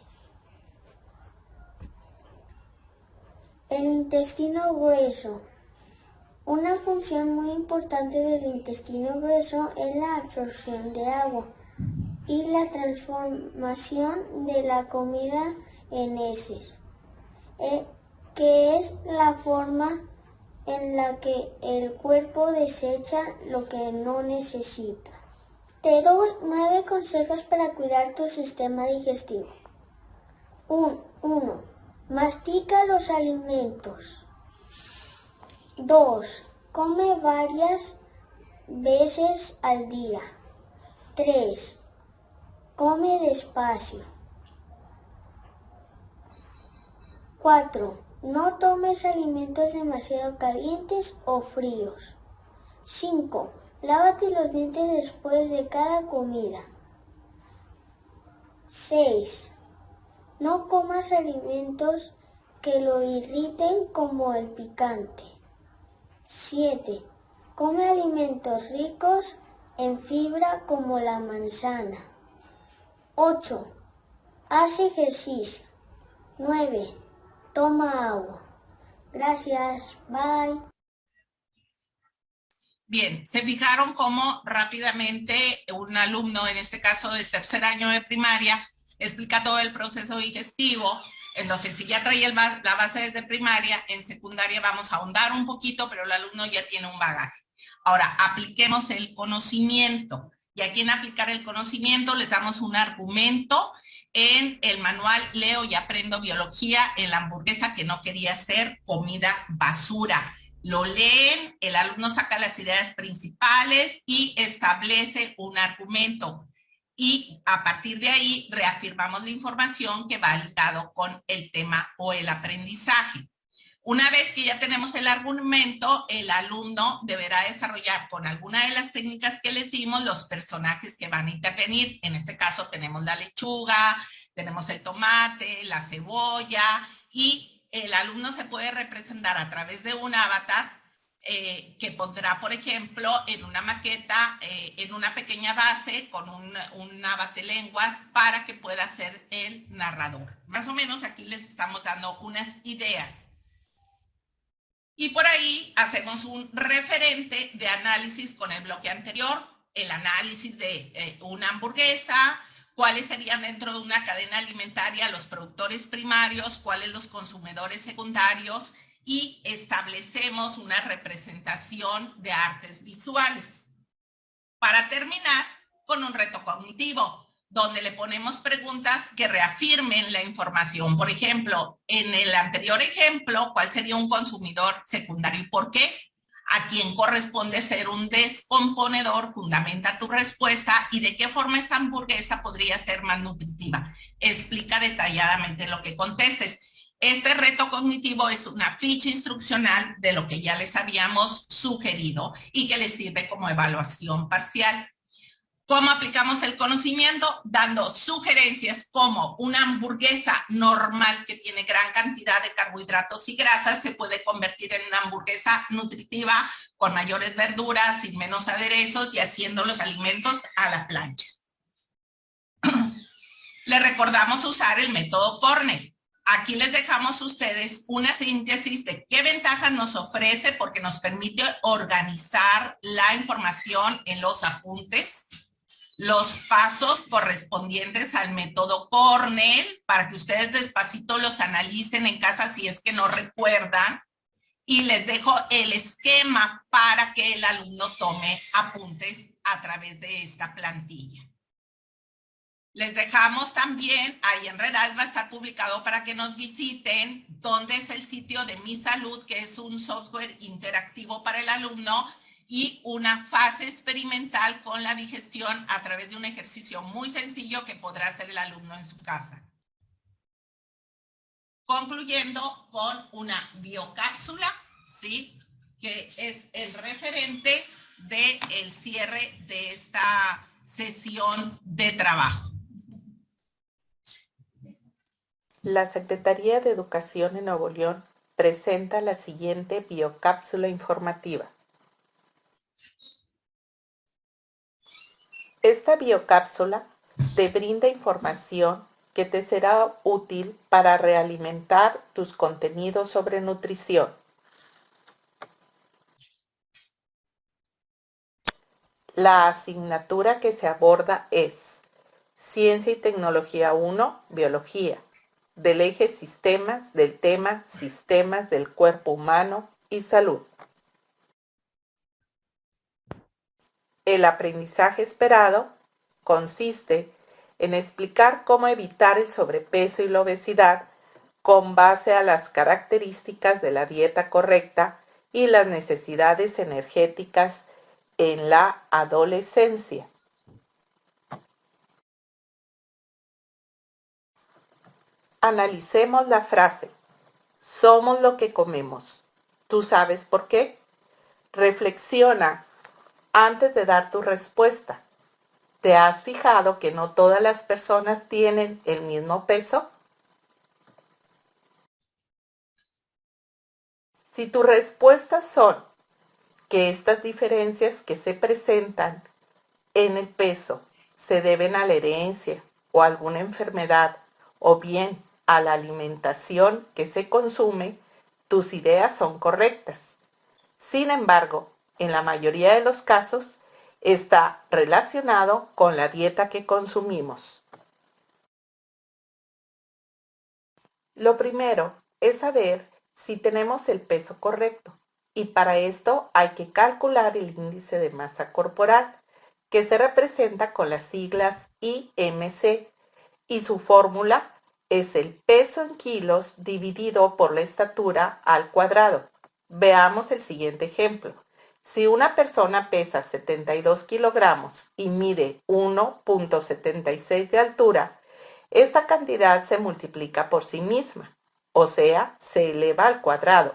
El intestino grueso. Una función muy importante del intestino grueso es la absorción de agua y la transformación de la comida en heces, que es la forma en la que el cuerpo desecha lo que no necesita. Te doy 9 consejos para cuidar tu sistema digestivo. 1. Mastica los alimentos. 2. Come varias veces al día. 3. Come despacio. 4. No tomes alimentos demasiado calientes o fríos. 5. Lávate los dientes después de cada comida. 6. No comas alimentos que lo irriten como el picante. 7. Come alimentos ricos en fibra como la manzana. 8. Haz ejercicio. 9. Toma agua. Gracias. Bye. Bien, se fijaron cómo rápidamente un alumno, en este caso de tercer año de primaria, explica todo el proceso digestivo. Entonces, si ya traía la base desde primaria, en secundaria vamos a ahondar un poquito, pero el alumno ya tiene un bagaje. Ahora, apliquemos el conocimiento. Y aquí en aplicar el conocimiento les damos un argumento en el manual Leo y Aprendo Biología, en la hamburguesa que no quería ser comida basura. Lo leen, el alumno saca las ideas principales y establece un argumento. Y a partir de ahí reafirmamos la información que va ligado con el tema o el aprendizaje. Una vez que ya tenemos el argumento, el alumno deberá desarrollar con alguna de las técnicas que les dimos los personajes que van a intervenir. En este caso tenemos la lechuga, tenemos el tomate, la cebolla, y el alumno se puede representar a través de un avatar que pondrá, por ejemplo, en una maqueta, en una pequeña base con un abatelenguas para que pueda ser el narrador. Más o menos aquí les estamos dando unas ideas. Y por ahí hacemos un referente de análisis con el bloque anterior, el análisis de una hamburguesa, cuáles serían dentro de una cadena alimentaria los productores primarios, cuáles los consumidores secundarios, y establecemos una representación de artes visuales. Para terminar con un reto cognitivo, donde le ponemos preguntas que reafirmen la información. Por ejemplo, en el anterior ejemplo, ¿cuál sería un consumidor secundario y por qué? ¿A quién corresponde ser un descomponedor? Fundamenta tu respuesta. ¿Y de qué forma esta hamburguesa podría ser más nutritiva? Explica detalladamente lo que contestes. Este reto cognitivo es una ficha instruccional de lo que ya les habíamos sugerido y que les sirve como evaluación parcial. ¿Cómo aplicamos el conocimiento? Dando sugerencias como una hamburguesa normal que tiene gran cantidad de carbohidratos y grasas se puede convertir en una hamburguesa nutritiva con mayores verduras, sin menos aderezos y haciendo los alimentos a la plancha. Les recordamos usar el método Cornell. Aquí les dejamos a ustedes una síntesis de qué ventajas nos ofrece porque nos permite organizar la información en los apuntes. los pasos correspondientes al método Cornell para que ustedes despacito los analicen en casa si es que no recuerdan. Y les dejo el esquema para que el alumno tome apuntes a través de esta plantilla. Les dejamos también, ahí en Redal va a estar publicado para que nos visiten, donde es el sitio de Mi Salud, que es un software interactivo para el alumno y una fase experimental con la digestión a través de un ejercicio muy sencillo que podrá hacer el alumno en su casa. Concluyendo con una biocápsula, ¿sí? Que es el referente del cierre de esta sesión de trabajo. La Secretaría de Educación en Nuevo León presenta la siguiente biocápsula informativa. Esta biocápsula te brinda información que te será útil para realimentar tus contenidos sobre nutrición. La asignatura que se aborda es Ciencia y Tecnología 1, Biología, del eje Sistemas, del tema Sistemas del Cuerpo Humano y Salud. El aprendizaje esperado consiste en explicar cómo evitar el sobrepeso y la obesidad con base a las características de la dieta correcta y las necesidades energéticas en la adolescencia. Analicemos la frase. Somos lo que comemos. ¿Tú sabes por qué? Reflexiona antes de dar tu respuesta. ¿Te has fijado que no todas las personas tienen el mismo peso? Si tus respuestas son que estas diferencias que se presentan en el peso se deben a la herencia o a alguna enfermedad o bien a la alimentación que se consume, tus ideas son correctas. Sin embargo, en la mayoría de los casos, está relacionado con la dieta que consumimos. Lo primero es saber si tenemos el peso correcto y para esto hay que calcular el índice de masa corporal que se representa con las siglas IMC y su fórmula es el peso en kilos dividido por la estatura al cuadrado. Veamos el siguiente ejemplo. Si una persona pesa 72 kilogramos y mide 1.76 de altura, esta cantidad se multiplica por sí misma, o sea, se eleva al cuadrado,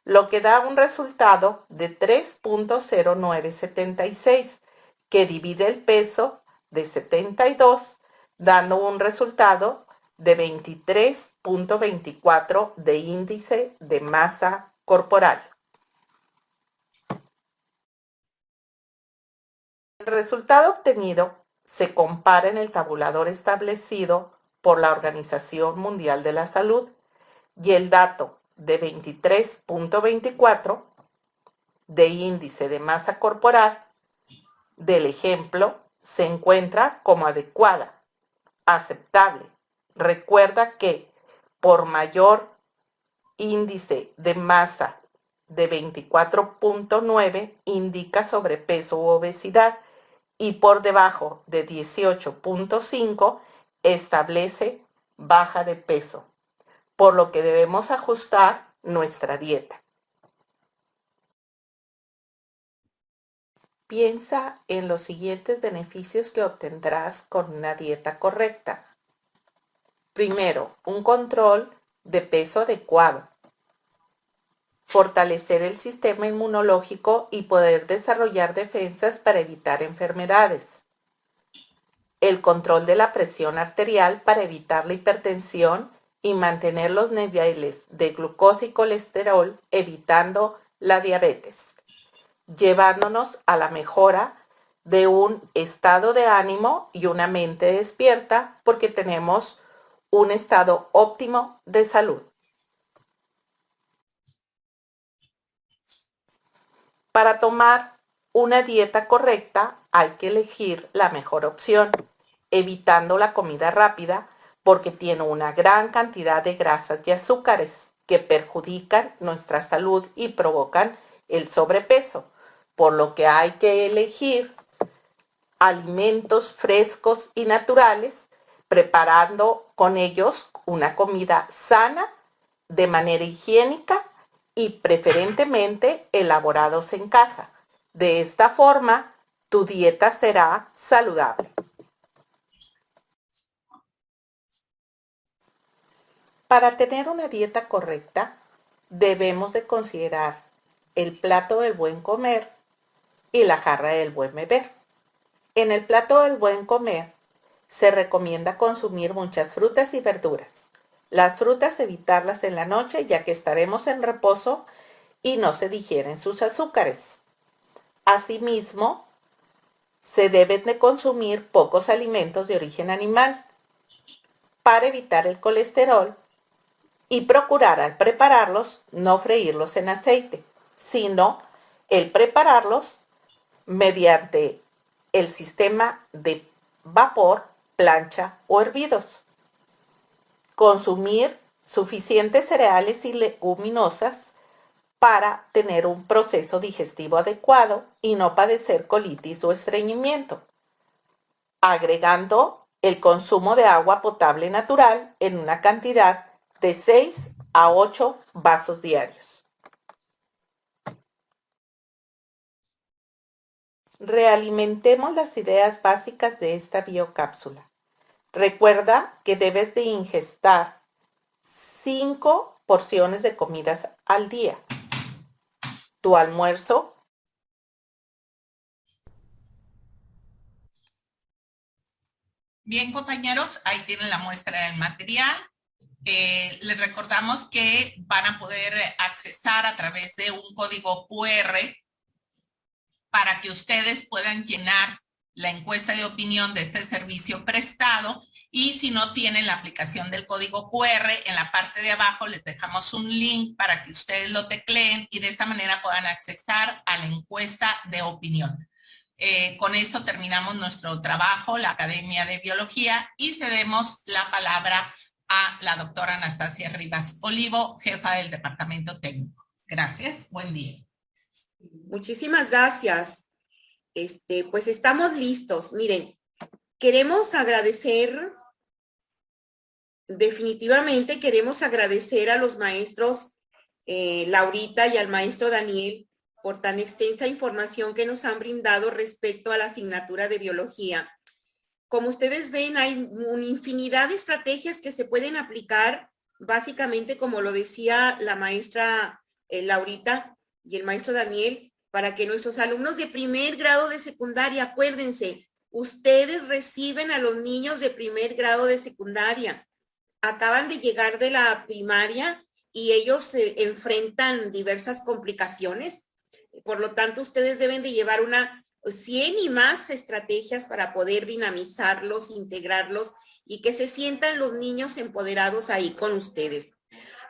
lo que da un resultado de 3.0976, que divide el peso de 72, dando un resultado de 23.24 de índice de masa corporal. El resultado obtenido se compara en el tabulador establecido por la Organización Mundial de la Salud y el dato de 23.24 de índice de masa corporal del ejemplo se encuentra como adecuada, aceptable. Recuerda que por mayor índice de masa de 24.9 indica sobrepeso u obesidad y por debajo de 18.5 establece baja de peso, por lo que debemos ajustar nuestra dieta. Piensa en los siguientes beneficios que obtendrás con una dieta correcta. Primero, un control de peso adecuado. Fortalecer el sistema inmunológico y poder desarrollar defensas para evitar enfermedades. El control de la presión arterial para evitar la hipertensión y mantener los niveles de glucosa y colesterol, evitando la diabetes, llevándonos a la mejora de un estado de ánimo y una mente despierta porque tenemos un estado óptimo de salud. Para tomar una dieta correcta hay que elegir la mejor opción, evitando la comida rápida porque tiene una gran cantidad de grasas y azúcares que perjudican nuestra salud y provocan el sobrepeso, por lo que hay que elegir alimentos frescos y naturales, preparando con ellos una comida sana, de manera higiénica y preferentemente elaborados en casa. De esta forma, tu dieta será saludable. Para tener una dieta correcta, debemos de considerar el plato del buen comer y la jarra del buen beber. En el plato del buen comer se recomienda consumir muchas frutas y verduras. Las frutas evitarlas en la noche ya que estaremos en reposo y no se digieren sus azúcares. Asimismo, se deben de consumir pocos alimentos de origen animal para evitar el colesterol y procurar al prepararlos no freírlos en aceite, sino el prepararlos mediante el sistema de vapor, plancha o hervidos. Consumir suficientes cereales y leguminosas para tener un proceso digestivo adecuado y no padecer colitis o estreñimiento. Agregando el consumo de agua potable natural en una cantidad de 6 a 8 vasos diarios. Realimentemos las ideas básicas de esta biocápsula. Recuerda que debes de ingestar 5 porciones de comidas al día. Tu almuerzo Bien, compañeros, ahí tienen la muestra del material. Les recordamos que van a poder accesar a través de un código QR para que ustedes puedan llenar la encuesta de opinión de este servicio prestado, y si no tienen la aplicación del código QR, en la parte de abajo les dejamos un link para que ustedes lo tecleen y de esta manera puedan accesar a la encuesta de opinión. Con esto terminamos nuestro trabajo, la Academia de Biología, y cedemos la palabra a la doctora Anastasia Rivas Olivo, jefa del Departamento Técnico. Gracias, buen día. Muchísimas gracias. Pues estamos listos. Miren, queremos agradecer, definitivamente queremos agradecer a los maestros Laurita y al maestro Daniel por tan extensa información que nos han brindado respecto a la asignatura de biología. Como ustedes ven, hay una infinidad de estrategias que se pueden aplicar, básicamente como lo decía la maestra Laurita y el maestro Daniel, para que nuestros alumnos de primer grado de secundaria, acuérdense, ustedes reciben a los niños de primer grado de secundaria, acaban de llegar de la primaria y ellos se enfrentan diversas complicaciones, por lo tanto ustedes deben de llevar 100 y más estrategias para poder dinamizarlos, integrarlos y que se sientan los niños empoderados ahí con ustedes.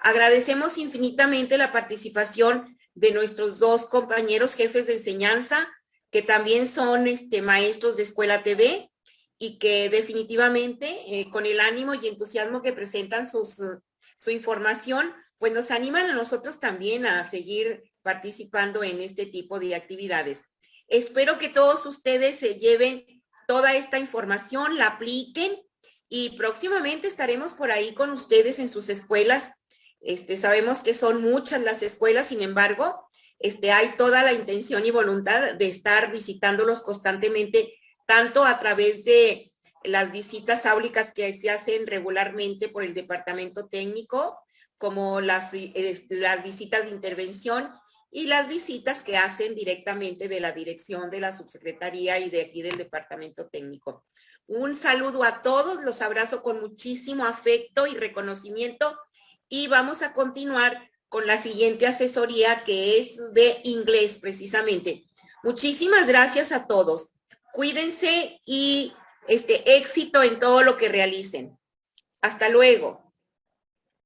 Agradecemos infinitamente la participación de nuestros 2 compañeros jefes de enseñanza, que también son maestros de Escuela TV y que definitivamente con el ánimo y entusiasmo que presentan su información, pues nos animan a nosotros también a seguir participando en este tipo de actividades. Espero que todos ustedes se lleven toda esta información, la apliquen y próximamente estaremos por ahí con ustedes en sus escuelas. Sabemos que son muchas las escuelas, sin embargo, hay toda la intención y voluntad de estar visitándolos constantemente, tanto a través de las visitas áulicas que se hacen regularmente por el departamento técnico, como las visitas de intervención y las visitas que hacen directamente de la dirección de la subsecretaría y de aquí del departamento técnico. Un saludo a todos, los abrazo con muchísimo afecto y reconocimiento y vamos a continuar con la siguiente asesoría, que es de inglés precisamente. Muchísimas gracias a todos. Cuídense y éxito en todo lo que realicen. Hasta luego.